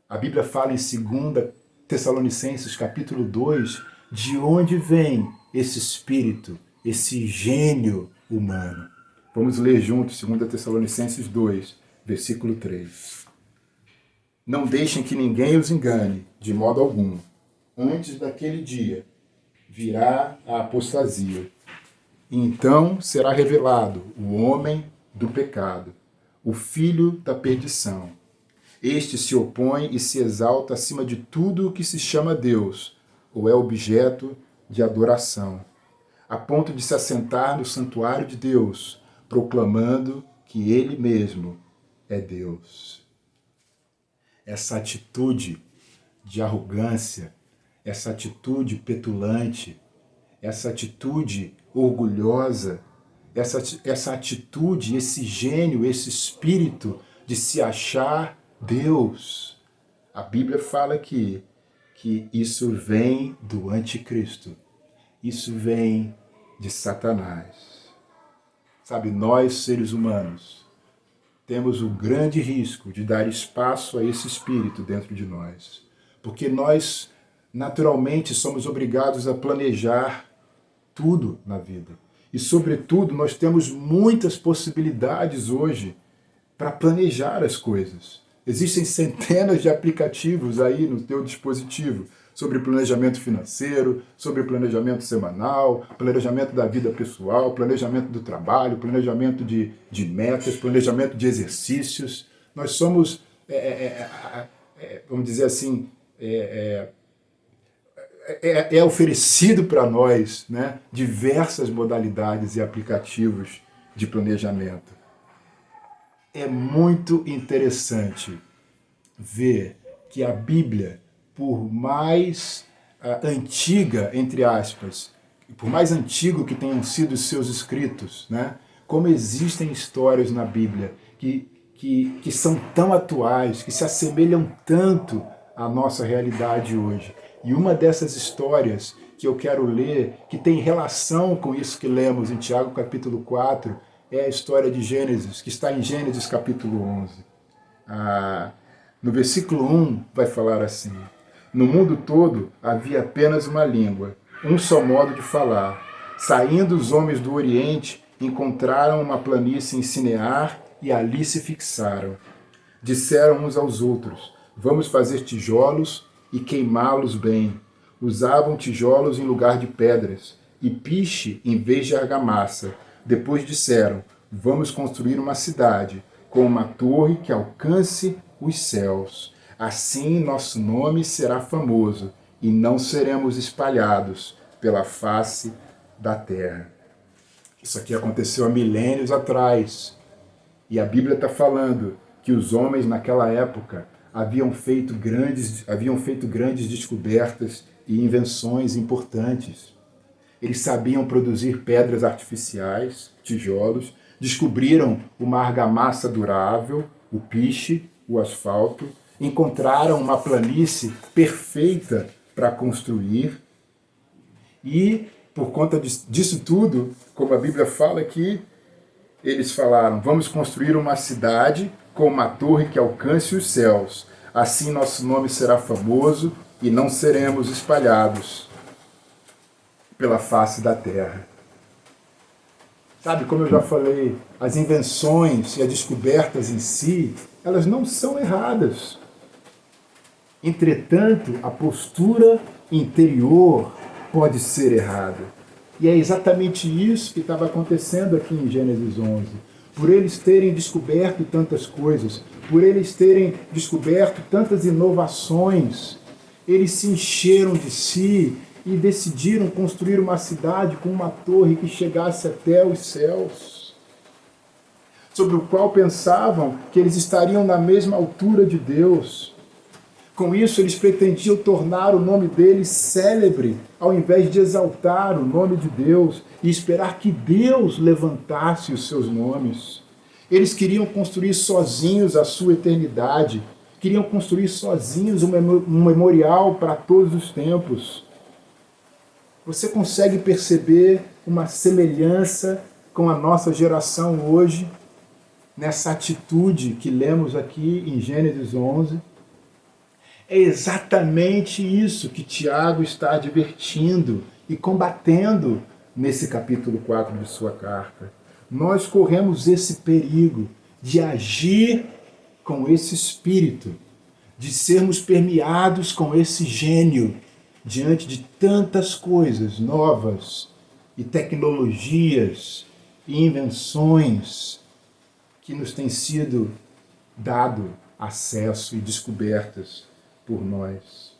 A Bíblia fala em 2 Tessalonicenses capítulo 2, de onde vem esse espírito, esse gênio humano. Vamos ler juntos 2 Tessalonicenses 2, versículo 3. Não deixem que ninguém os engane, de modo algum. Antes daquele dia virá a apostasia. E então será revelado o homem do pecado, o filho da perdição. Este se opõe e se exalta acima de tudo o que se chama Deus, ou é objeto de adoração, a ponto de se assentar no santuário de Deus, proclamando que Ele mesmo é Deus. Essa atitude de arrogância, essa atitude petulante, essa atitude orgulhosa, essa atitude, esse gênio, esse espírito de se achar Deus. A Bíblia fala que isso vem do anticristo. Isso vem de Satanás. Sabe, nós, seres humanos, temos o grande risco de dar espaço a esse espírito dentro de nós. Porque nós, naturalmente, somos obrigados a planejar tudo na vida. E, sobretudo, nós temos muitas possibilidades hoje para planejar as coisas. Existem centenas de aplicativos aí no teu dispositivo sobre planejamento financeiro, sobre planejamento semanal, planejamento da vida pessoal, planejamento do trabalho, planejamento de metas, planejamento de exercícios. Nós somos, vamos dizer assim, é oferecido para nós, né, diversas modalidades e aplicativos de planejamento. É muito interessante ver que a Bíblia, por mais antiga, entre aspas, por mais antigo que tenham sido os seus escritos, né, como existem histórias na Bíblia que são tão atuais, que se assemelham tanto à nossa realidade hoje. E uma dessas histórias que eu quero ler, que tem relação com isso que lemos em Tiago capítulo 4, é a história de Gênesis, que está em Gênesis capítulo 11. No versículo 1 vai falar assim: no mundo todo havia apenas uma língua, um só modo de falar. Saindo os homens do Oriente, encontraram uma planície em Sinear e ali se fixaram. Disseram uns aos outros: vamos fazer tijolos e queimá-los bem. Usavam tijolos em lugar de pedras e piche em vez de argamassa. Depois disseram: vamos construir uma cidade com uma torre que alcance os céus. Assim nosso nome será famoso e não seremos espalhados pela face da terra. Isso aqui aconteceu há milênios atrás. E a Bíblia está falando que os homens naquela época haviam feito grandes descobertas e invenções importantes. Eles sabiam produzir pedras artificiais, tijolos, descobriram uma argamassa durável, o piche, o asfalto, encontraram uma planície perfeita para construir e, por conta disso tudo, como a Bíblia fala aqui, eles falaram: vamos construir uma cidade com uma torre que alcance os céus. Assim nosso nome será famoso e não seremos espalhados pela face da terra. Sabe, como eu já falei, as invenções e as descobertas em si, elas não são erradas. Entretanto, a postura interior pode ser errada. E é exatamente isso que estava acontecendo aqui em Gênesis 11. Por eles terem descoberto tantas coisas, por eles terem descoberto tantas inovações, eles se encheram de si e decidiram construir uma cidade com uma torre que chegasse até os céus, sobre o qual pensavam que eles estariam na mesma altura de Deus. Com isso, eles pretendiam tornar o nome deles célebre, ao invés de exaltar o nome de Deus e esperar que Deus levantasse os seus nomes. Eles queriam construir sozinhos a sua eternidade, queriam construir sozinhos um memorial para todos os tempos. Você consegue perceber uma semelhança com a nossa geração hoje, nessa atitude que lemos aqui em Gênesis 11? É exatamente isso que Tiago está advertindo e combatendo nesse capítulo 4 de sua carta. Nós corremos esse perigo de agir com esse espírito, de sermos permeados com esse gênio diante de tantas coisas novas e tecnologias e invenções que nos têm sido dado acesso e descobertas por nós.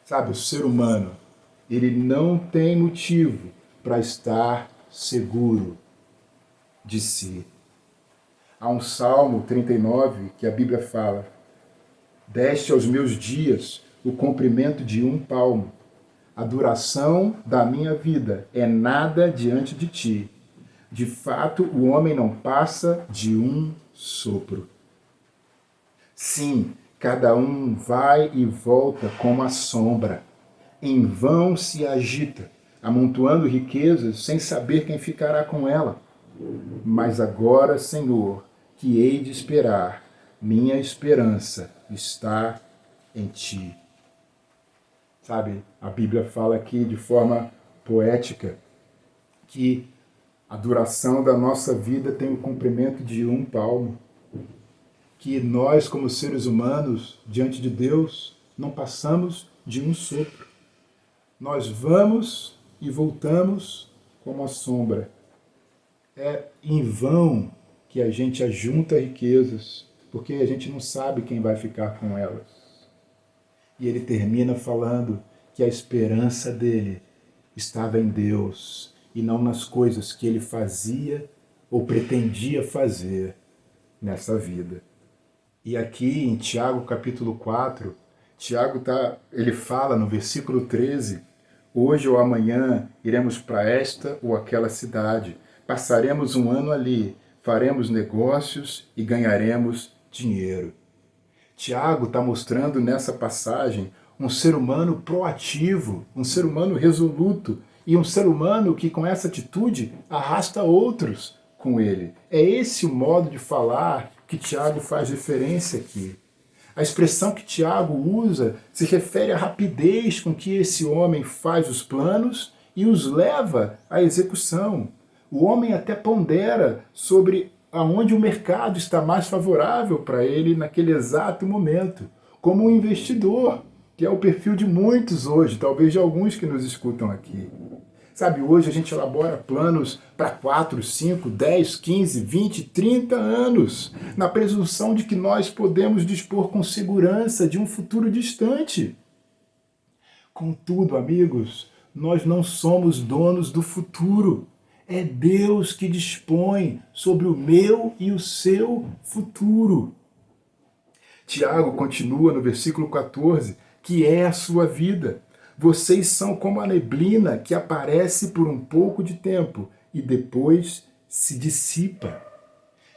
Sabe, o ser humano, ele não tem motivo para estar seguro de si. Há um Salmo 39 que a Bíblia fala: deste aos meus dias o comprimento de 1 palmo. A duração da minha vida é nada diante de ti. De fato, o homem não passa de um sopro. Sim, cada um vai e volta como a sombra. Em vão se agita, amontoando riquezas sem saber quem ficará com ela. Mas agora, Senhor, que hei de esperar, minha esperança está em ti. Sabe, a Bíblia fala aqui de forma poética que a duração da nossa vida tem o comprimento de 1 palmo. Que nós, como seres humanos, diante de Deus, não passamos de um sopro. Nós vamos e voltamos como a sombra. É em vão que a gente ajunta riquezas, porque a gente não sabe quem vai ficar com elas. E ele termina falando que a esperança dele estava em Deus e não nas coisas que ele fazia ou pretendia fazer nessa vida. E aqui em Tiago capítulo 4, Tiago ele fala no versículo 13: hoje ou amanhã iremos para esta ou aquela cidade, passaremos um ano ali, faremos negócios e ganharemos dinheiro. Tiago está mostrando nessa passagem um ser humano proativo, um ser humano resoluto e um ser humano que com essa atitude arrasta outros com ele. É esse o modo de falar que Tiago faz referência aqui. A expressão que Tiago usa se refere à rapidez com que esse homem faz os planos e os leva à execução. O homem até pondera sobre aonde o mercado está mais favorável para ele naquele exato momento, como um investidor, que é o perfil de muitos hoje, talvez de alguns que nos escutam aqui. Sabe, hoje a gente elabora planos para 4, 5, 10, 15, 20, 30 anos, na presunção de que nós podemos dispor com segurança de um futuro distante. Contudo, amigos, Nós não somos donos do futuro. É Deus que dispõe sobre o meu e o seu futuro. Tiago continua no versículo 14, que é a sua vida. Vocês são como a neblina que aparece por um pouco de tempo e depois se dissipa.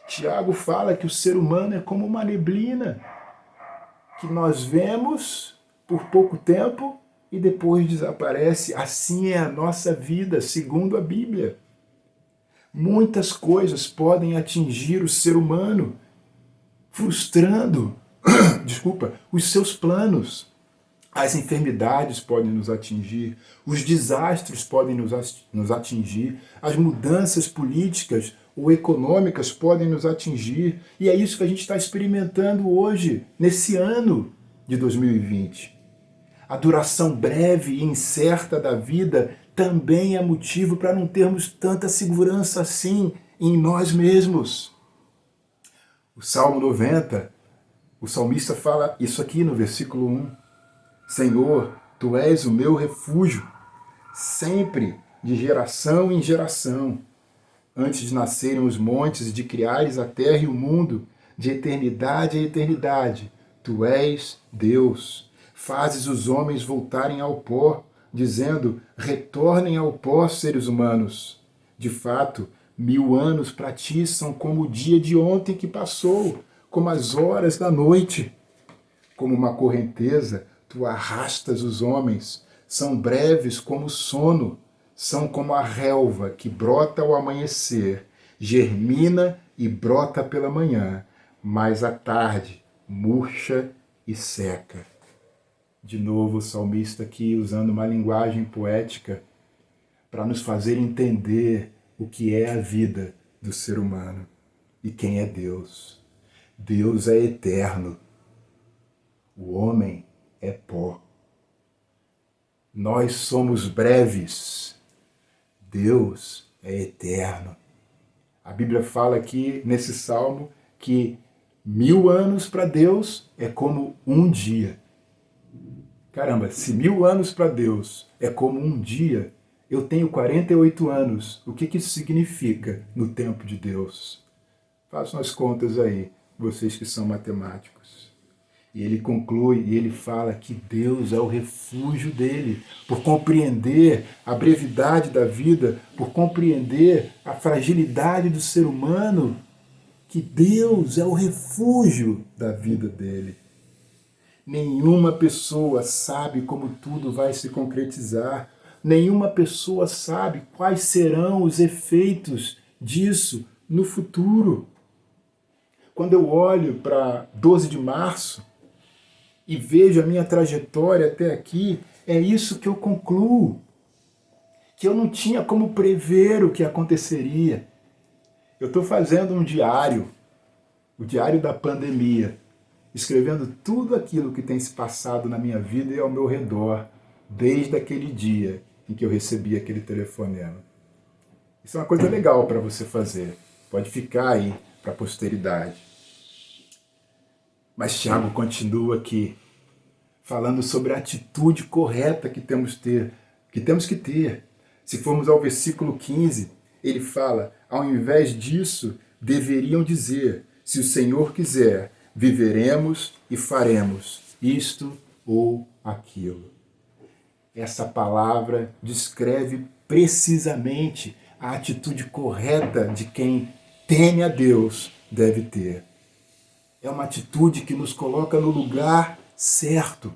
Tiago fala que o ser humano é como uma neblina que nós vemos por pouco tempo e depois desaparece. Assim é a nossa vida, segundo a Bíblia. Muitas coisas podem atingir o ser humano, frustrando, os seus planos. As enfermidades podem nos atingir, os desastres podem nos atingir, as mudanças políticas ou econômicas podem nos atingir. E é isso que a gente está experimentando hoje, nesse ano de 2020. A duração breve e incerta da vida também é motivo para não termos tanta segurança assim em nós mesmos. O Salmo 90, o salmista fala isso aqui no versículo 1. Senhor, Tu és o meu refúgio, sempre de geração em geração. Antes de nascerem os montes, de criares a terra e o mundo, de eternidade a eternidade, Tu és Deus. Fazes os homens voltarem ao pó, dizendo, retornem ao pó, seres humanos. De fato, 1000 anos para ti são como o dia de ontem que passou, como as horas da noite. Como uma correnteza, tu arrastas os homens, são breves como o sono, são como a relva que brota ao amanhecer, germina e brota pela manhã, mas à tarde murcha e seca. De novo o salmista aqui usando uma linguagem poética para nos fazer entender o que é a vida do ser humano e quem é Deus. Deus é eterno. O homem é pó. Nós somos breves. Deus é eterno. A Bíblia fala aqui nesse salmo que 1000 anos para Deus é como um dia. Caramba, se 1000 anos para Deus é como um dia, eu tenho 48 anos. O que isso significa no tempo de Deus? Façam as contas aí, vocês que são matemáticos. E ele conclui, e ele fala que Deus é o refúgio dele, por compreender a brevidade da vida, por compreender a fragilidade do ser humano, que Deus é o refúgio da vida dele. Nenhuma pessoa sabe como tudo vai se concretizar, nenhuma pessoa sabe quais serão os efeitos disso no futuro. Quando eu olho para 12 de março, e vejo a minha trajetória até aqui, é isso que eu concluo. Que eu não tinha como prever o que aconteceria. Eu estou fazendo um diário, o diário da pandemia, escrevendo tudo aquilo que tem se passado na minha vida e ao meu redor, desde aquele dia em que eu recebi aquele telefonema. Isso é uma coisa legal para você fazer. Pode ficar aí para a posteridade. Mas Tiago continua aqui, falando sobre a atitude correta que temos que ter. Se formos ao versículo 15, ele fala, ao invés disso, deveriam dizer, se o Senhor quiser, viveremos e faremos isto ou aquilo. Essa palavra descreve precisamente a atitude correta de quem teme a Deus deve ter. É uma atitude que nos coloca no lugar certo.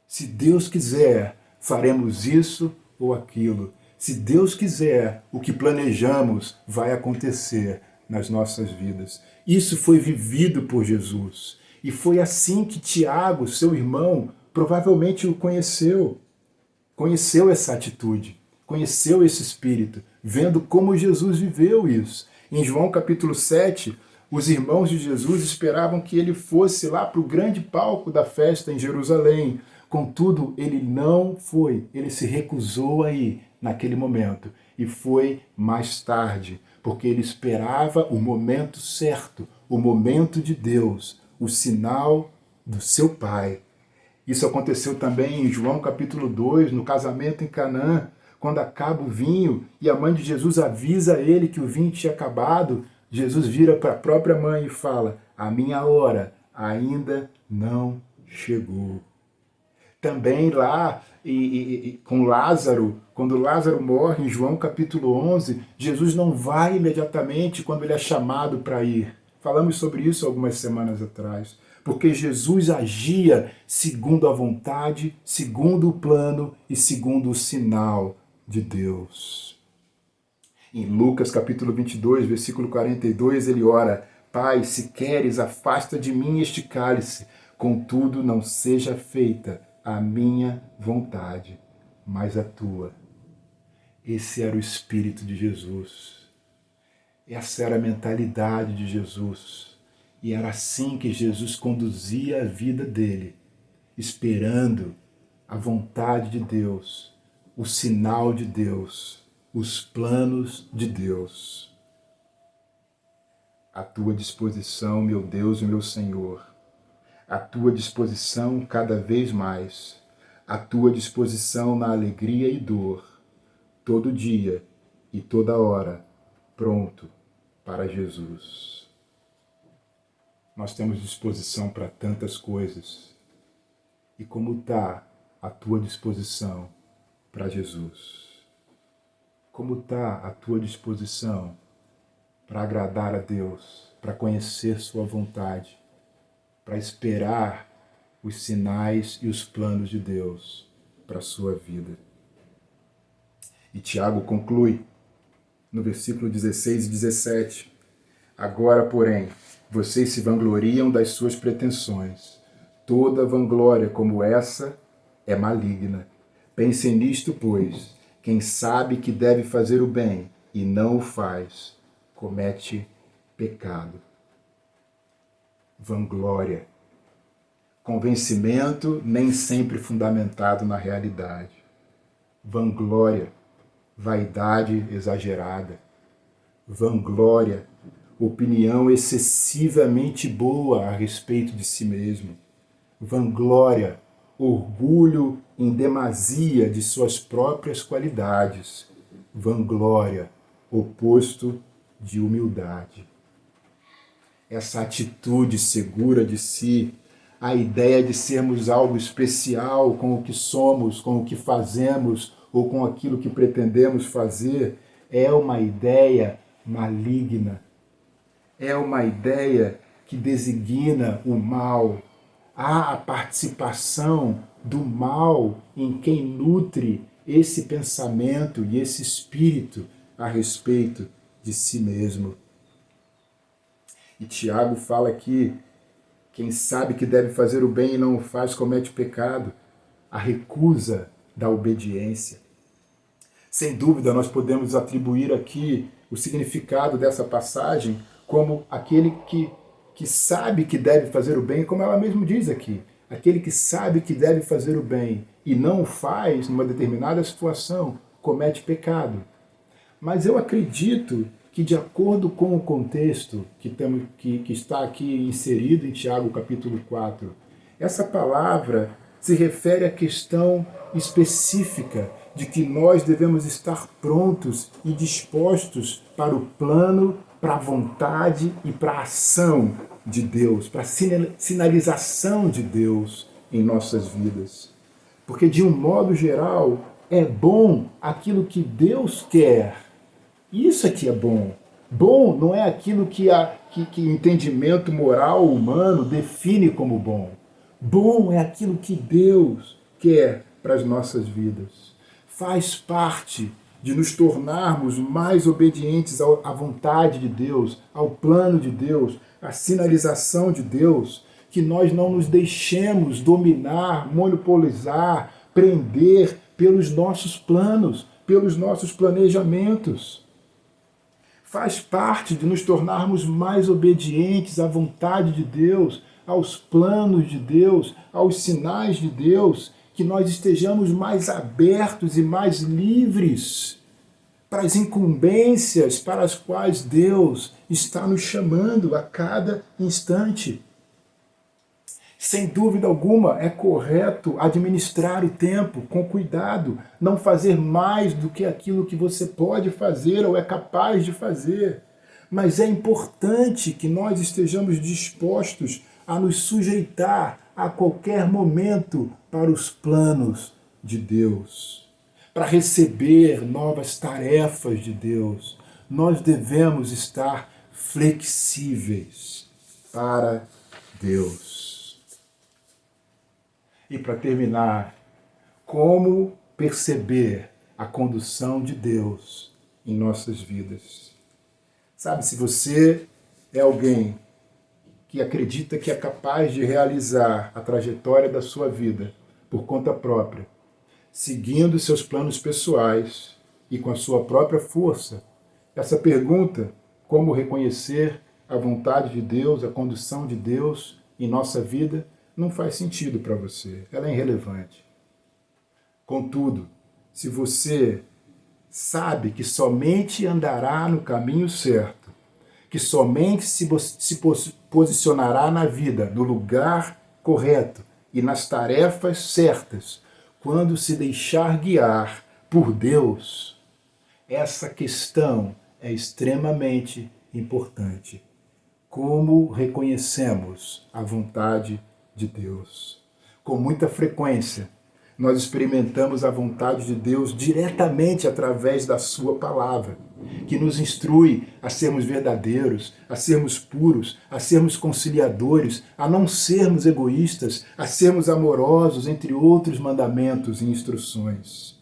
Se Deus quiser, faremos isso ou aquilo. Se Deus quiser, o que planejamos vai acontecer nas nossas vidas. Isso foi vivido por Jesus. E foi assim que Tiago, seu irmão, provavelmente o conheceu. Conheceu essa atitude, conheceu esse espírito, vendo como Jesus viveu isso. Em João capítulo 7, os irmãos de Jesus esperavam que ele fosse lá para o grande palco da festa em Jerusalém. Contudo, ele não foi. Ele se recusou a ir naquele momento. E foi mais tarde, porque ele esperava o momento certo, o momento de Deus, o sinal do seu Pai. Isso aconteceu também em João capítulo 2, no casamento em Canaã, quando acaba o vinho e a mãe de Jesus avisa ele que o vinho tinha acabado. Jesus vira para a própria mãe e fala: a minha hora ainda não chegou. Também lá com Lázaro, quando Lázaro morre, em João capítulo 11, Jesus não vai imediatamente quando ele é chamado para ir. Falamos sobre isso algumas semanas atrás. Porque Jesus agia segundo a vontade, segundo o plano e segundo o sinal de Deus. Em Lucas capítulo 22, versículo 42, ele ora: Pai, se queres, afasta de mim este cálice, contudo não seja feita a minha vontade, mas a tua. Esse era o espírito de Jesus. Essa era a mentalidade de Jesus. E era assim que Jesus conduzia a vida dele, esperando a vontade de Deus, o sinal de Deus, os planos de Deus. À tua disposição, meu Deus e meu Senhor, à tua disposição cada vez mais, à tua disposição na alegria e dor, todo dia e toda hora, pronto para Jesus. Nós temos disposição para tantas coisas. E como está a tua disposição para Jesus? Como está a tua disposição para agradar a Deus, para conhecer sua vontade, para esperar os sinais e os planos de Deus para a sua vida? E Tiago conclui no versículo 16 e 17. Agora, porém, vocês se vangloriam das suas pretensões. Toda vanglória como essa é maligna. Pensem nisto, pois, quem sabe que deve fazer o bem e não o faz, comete pecado. Vanglória. Convencimento nem sempre fundamentado na realidade. Vanglória. Vaidade exagerada. Vanglória. Opinião excessivamente boa a respeito de si mesmo. Vanglória, orgulho em demasia de suas próprias qualidades. Vanglória, oposto de humildade. Essa atitude segura de si, a ideia de sermos algo especial com o que somos, com o que fazemos ou com aquilo que pretendemos fazer, é uma ideia maligna. É uma ideia que designa o mal. Há a participação do mal em quem nutre esse pensamento e esse espírito a respeito de si mesmo. E Tiago fala aqui: quem sabe que deve fazer o bem e não o faz, comete pecado. A recusa da obediência. Sem dúvida, nós podemos atribuir aqui o significado dessa passagem como aquele que sabe que deve fazer o bem, como ela mesma diz aqui. Aquele que sabe que deve fazer o bem e não o faz numa determinada situação, comete pecado. Mas eu acredito que, de acordo com o contexto que está aqui inserido em Tiago capítulo 4, essa palavra se refere à questão específica de que nós devemos estar prontos e dispostos para o plano, para a vontade e para a ação de Deus, para a sinalização de Deus em nossas vidas. Porque, de um modo geral, é bom aquilo que Deus quer. Isso aqui é bom. Bom não é aquilo que entendimento moral humano define como bom. Bom é aquilo que Deus quer para as nossas vidas. Faz parte de nos tornarmos mais obedientes à vontade de Deus, ao plano de Deus, à sinalização de Deus, que nós não nos deixemos dominar, monopolizar, prender pelos nossos planos, pelos nossos planejamentos. Faz parte de nos tornarmos mais obedientes à vontade de Deus, aos planos de Deus, aos sinais de Deus, que nós estejamos mais abertos e mais livres para as incumbências para as quais Deus está nos chamando a cada instante. Sem dúvida alguma, é correto administrar o tempo com cuidado, não fazer mais do que aquilo que você pode fazer ou é capaz de fazer. Mas é importante que nós estejamos dispostos a nos sujeitar a qualquer momento para os planos de Deus, para receber novas tarefas de Deus. Nós devemos estar flexíveis para Deus. E para terminar, como perceber a condução de Deus em nossas vidas? Sabe, se você é alguém que acredita que é capaz de realizar a trajetória da sua vida por conta própria, seguindo seus planos pessoais e com a sua própria força, essa pergunta, como reconhecer a vontade de Deus, a condução de Deus em nossa vida, não faz sentido para você, ela é irrelevante. Contudo, se você sabe que somente andará no caminho certo, que somente se posicionará na vida, no lugar correto e nas tarefas certas, quando se deixar guiar por Deus, essa questão é extremamente importante. Como reconhecemos a vontade de Deus? Com muita frequência, nós experimentamos a vontade de Deus diretamente através da sua palavra, que nos instrui a sermos verdadeiros, a sermos puros, a sermos conciliadores, a não sermos egoístas, a sermos amorosos, entre outros mandamentos e instruções.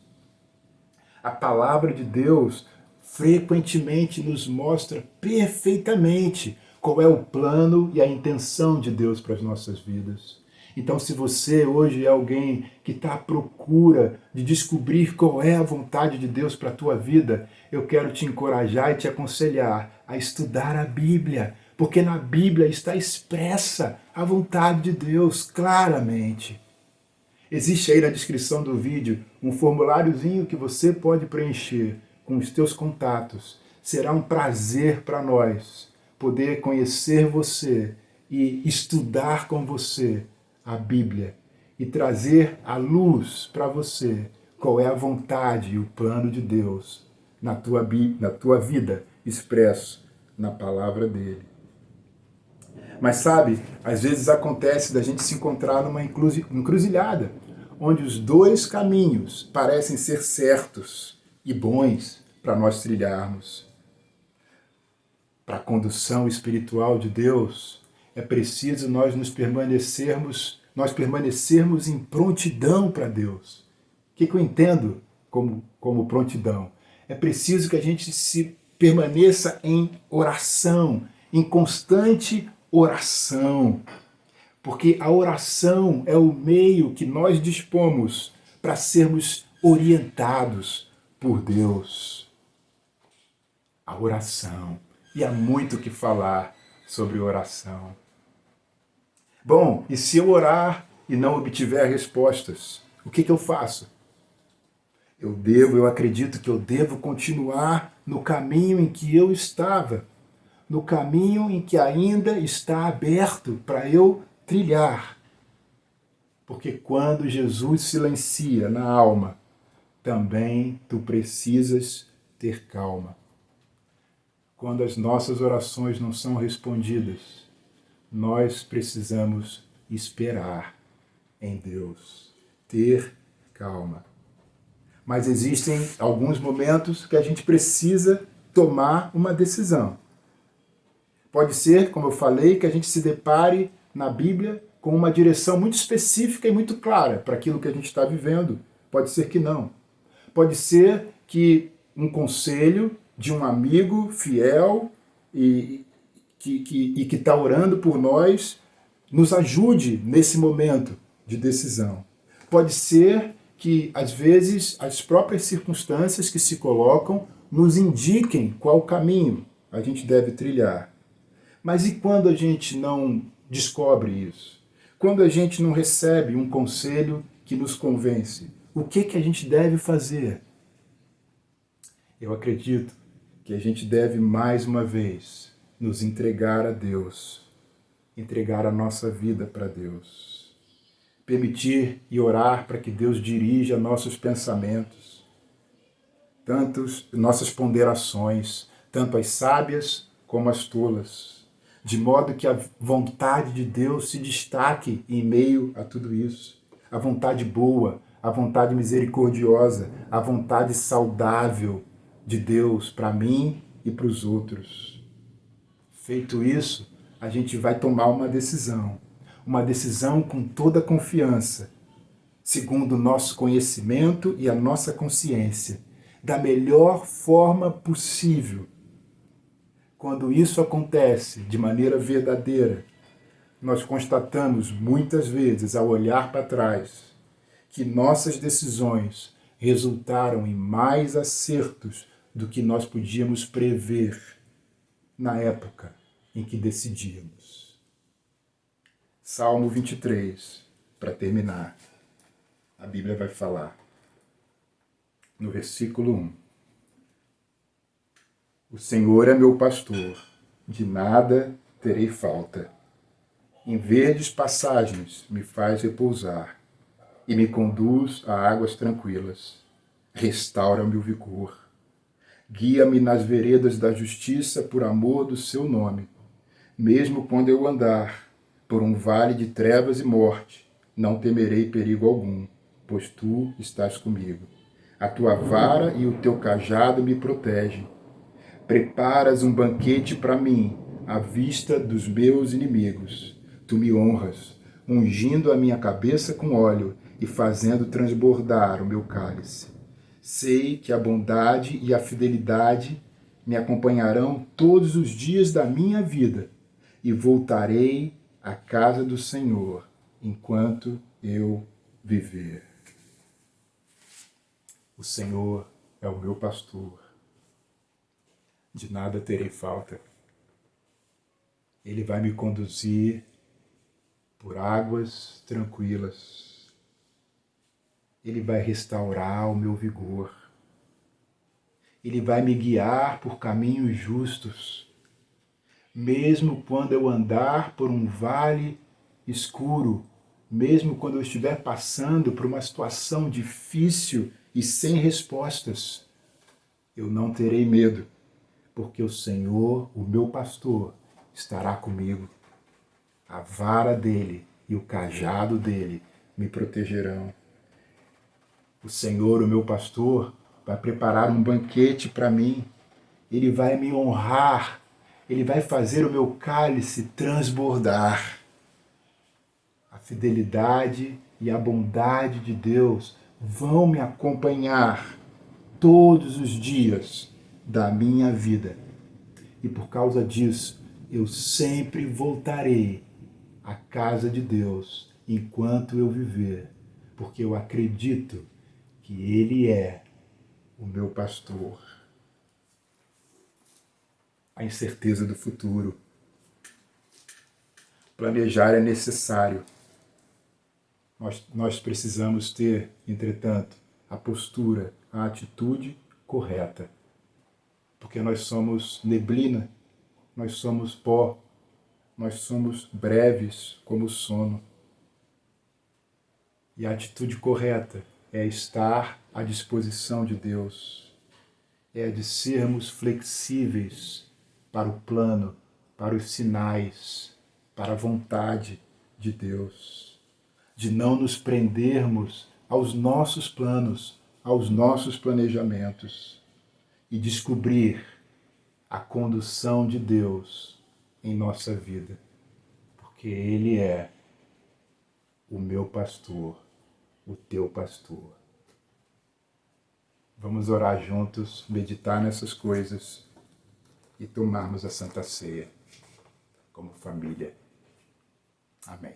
A palavra de Deus frequentemente nos mostra perfeitamente qual é o plano e a intenção de Deus para as nossas vidas. Então, se você hoje é alguém que está à procura de descobrir qual é a vontade de Deus para a tua vida, eu quero te encorajar e te aconselhar a estudar a Bíblia, porque na Bíblia está expressa a vontade de Deus claramente. Existe aí na descrição do vídeo um formuláriozinho que você pode preencher com os teus contatos. Será um prazer para nós poder conhecer você e estudar com você a Bíblia e trazer à luz para você qual é a vontade e o plano de Deus na tua vida, expresso na palavra dele. Mas sabe, às vezes acontece da gente se encontrar numa encruzilhada, onde os dois caminhos parecem ser certos e bons para nós trilharmos. Para a condução espiritual de Deus, é preciso nós permanecermos em prontidão para Deus. O que eu entendo como prontidão? É preciso que a gente permaneça em oração, em constante oração. Porque a oração é o meio que nós dispomos para sermos orientados por Deus. A oração. E há muito o que falar sobre oração. Bom, e se eu orar e não obtiver respostas, o que eu faço? Eu acredito que eu devo continuar no caminho em que eu estava, no caminho em que ainda está aberto para eu trilhar. Porque quando Jesus silencia na alma, também tu precisas ter calma. Quando as nossas orações não são respondidas, nós precisamos esperar em Deus, ter calma. Mas existem alguns momentos que a gente precisa tomar uma decisão. Pode ser, como eu falei, que a gente se depare na Bíblia com uma direção muito específica e muito clara para aquilo que a gente está vivendo. Pode ser que não. Pode ser que um conselho de um amigo fiel e que está orando por nós nos ajude nesse momento de decisão. Pode ser que, às vezes, as próprias circunstâncias que se colocam nos indiquem qual caminho a gente deve trilhar. Mas e quando a gente não descobre isso? Quando a gente não recebe um conselho que nos convence? O que a gente deve fazer? Eu acredito que a gente deve, mais uma vez, nos entregar a Deus entregar a nossa vida para Deus. Permitir e orar para que Deus dirija nossos pensamentos, nossas ponderações, tanto as sábias como as tolas, de modo que a vontade de Deus se destaque em meio a tudo isso. A vontade boa, a vontade misericordiosa, a vontade saudável de Deus para mim e para os outros. Feito isso, a gente vai tomar uma decisão com toda confiança, segundo o nosso conhecimento e a nossa consciência, da melhor forma possível. Quando isso acontece de maneira verdadeira, nós constatamos muitas vezes, ao olhar para trás, que nossas decisões resultaram em mais acertos do que nós podíamos prever na época em que decidíamos. Salmo 23, para terminar, a Bíblia vai falar, no versículo 1. O Senhor é meu pastor, de nada terei falta. Em verdes passagens me faz repousar e me conduz a águas tranquilas. Restaura-me o vigor. Guia-me nas veredas da justiça por amor do seu nome. Mesmo quando eu andar por um vale de trevas e morte, não temerei perigo algum, pois tu estás comigo. A tua vara e o teu cajado me protegem. Preparas um banquete para mim, à vista dos meus inimigos. Tu me honras, ungindo a minha cabeça com óleo e fazendo transbordar o meu cálice. Sei que a bondade e a fidelidade me acompanharão todos os dias da minha vida e voltarei à casa do Senhor enquanto eu viver. O Senhor é o meu pastor, de nada terei falta. Ele vai me conduzir por águas tranquilas. Ele vai restaurar o meu vigor. Ele vai me guiar por caminhos justos. Mesmo quando eu andar por um vale escuro, mesmo quando eu estiver passando por uma situação difícil e sem respostas, eu não terei medo, porque o Senhor, o meu pastor, estará comigo. A vara dele e o cajado dele me protegerão. O Senhor, o meu pastor, vai preparar um banquete para mim. Ele vai me honrar. Ele vai fazer o meu cálice transbordar. A fidelidade e a bondade de Deus vão me acompanhar todos os dias da minha vida. E por causa disso, eu sempre voltarei à casa de Deus enquanto eu viver, porque eu acredito que Ele é o meu pastor. A incerteza do futuro. Planejar é necessário. Nós precisamos ter, entretanto, a postura, a atitude correta. Porque nós somos neblina, nós somos pó, nós somos breves como o sono. E a atitude correta é estar à disposição de Deus, é de sermos flexíveis para o plano, para os sinais, para a vontade de Deus, de não nos prendermos aos nossos planos, aos nossos planejamentos e descobrir a condução de Deus em nossa vida, porque Ele é o meu pastor, o teu pastor. Vamos orar juntos, meditar nessas coisas e tomarmos a Santa Ceia como família. Amém.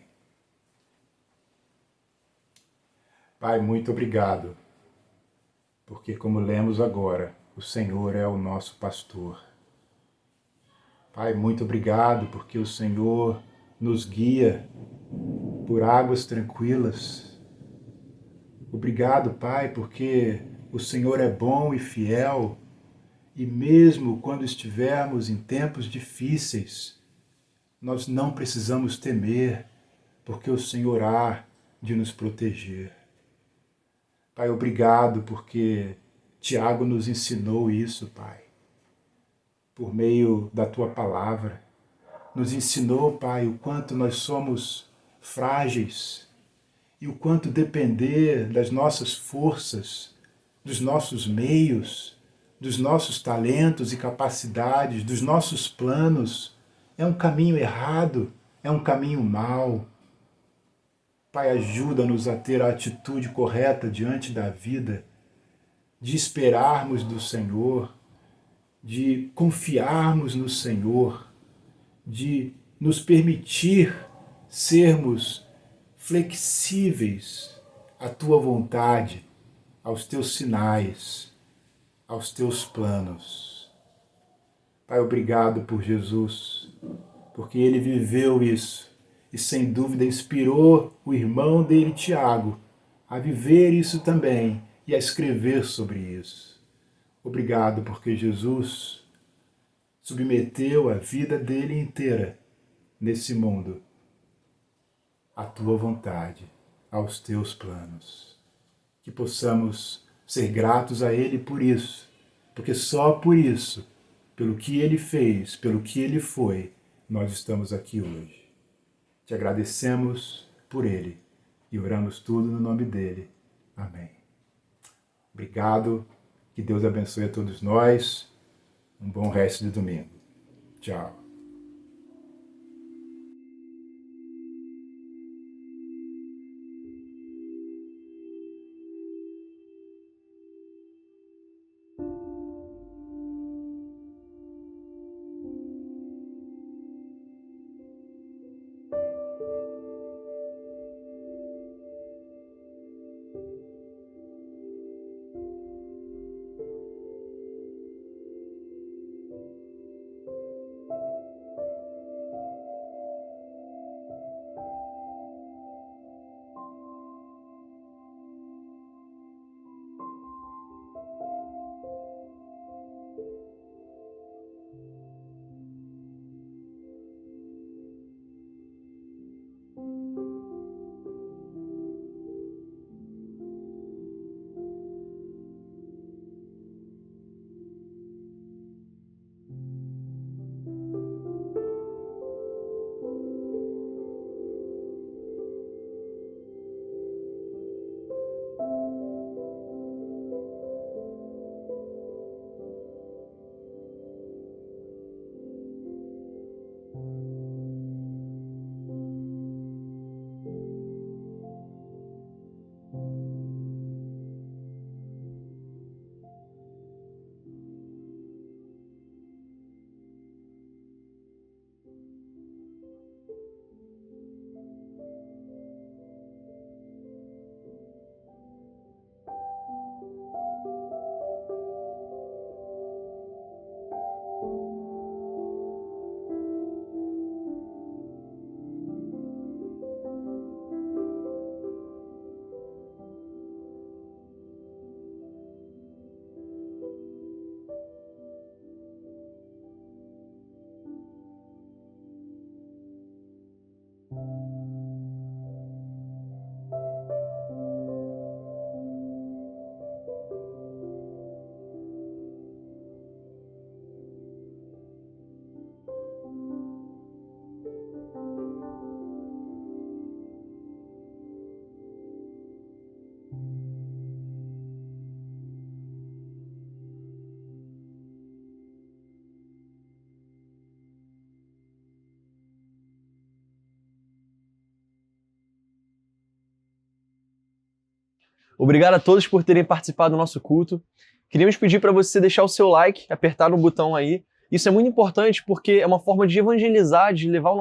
Pai, muito obrigado, porque como lemos agora, o Senhor é o nosso pastor. Pai, muito obrigado, porque o Senhor nos guia por águas tranquilas. Obrigado, Pai, porque o Senhor é bom e fiel, e mesmo quando estivermos em tempos difíceis, nós não precisamos temer, porque o Senhor há de nos proteger. Pai, obrigado porque Tiago nos ensinou isso, Pai, por meio da Tua palavra. Nos ensinou, Pai, o quanto nós somos frágeis e o quanto depender das nossas forças, dos nossos meios, dos nossos talentos e capacidades, dos nossos planos, é um caminho errado, é um caminho mau. Pai, ajuda-nos a ter a atitude correta diante da vida, de esperarmos do Senhor, de confiarmos no Senhor, de nos permitir sermos flexíveis à Tua vontade, aos Teus sinais, aos Teus planos. Pai, obrigado por Jesus, porque Ele viveu isso e sem dúvida inspirou o irmão dele, Tiago, a viver isso também e a escrever sobre isso. Obrigado porque Jesus submeteu a vida dele inteira nesse mundo à Tua vontade, aos Teus planos. Que possamos ser gratos a Ele por isso, porque só por isso, pelo que Ele fez, pelo que Ele foi, nós estamos aqui hoje. Te agradecemos por Ele e oramos tudo no nome dEle. Amém. Obrigado, que Deus abençoe a todos nós. Um bom resto de domingo. Tchau. Obrigado a todos por terem participado do nosso culto. Queríamos pedir para você deixar o seu like, apertar no botão aí. Isso é muito importante porque é uma forma de evangelizar, de levar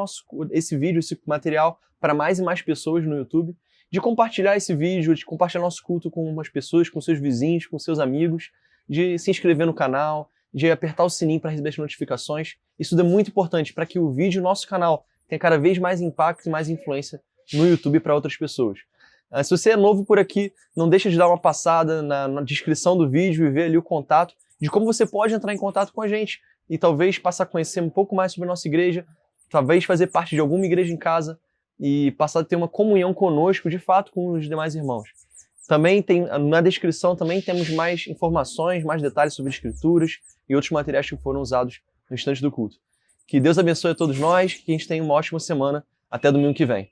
esse vídeo, esse material para mais e mais pessoas no YouTube, de compartilhar esse vídeo, de compartilhar nosso culto com umas pessoas, com seus vizinhos, com seus amigos, de se inscrever no canal, de apertar o sininho para receber as notificações. Isso é muito importante para que o vídeo, nosso canal, tenha cada vez mais impacto e mais influência no YouTube para outras pessoas. Se você é novo por aqui, não deixa de dar uma passada na descrição do vídeo e ver ali o contato de como você pode entrar em contato com a gente e talvez passar a conhecer um pouco mais sobre a nossa igreja, talvez fazer parte de alguma igreja em casa e passar a ter uma comunhão conosco, de fato, com os demais irmãos. Também na descrição também temos mais informações, mais detalhes sobre escrituras e outros materiais que foram usados no instante do culto. Que Deus abençoe a todos nós, que a gente tenha uma ótima semana. Até domingo que vem.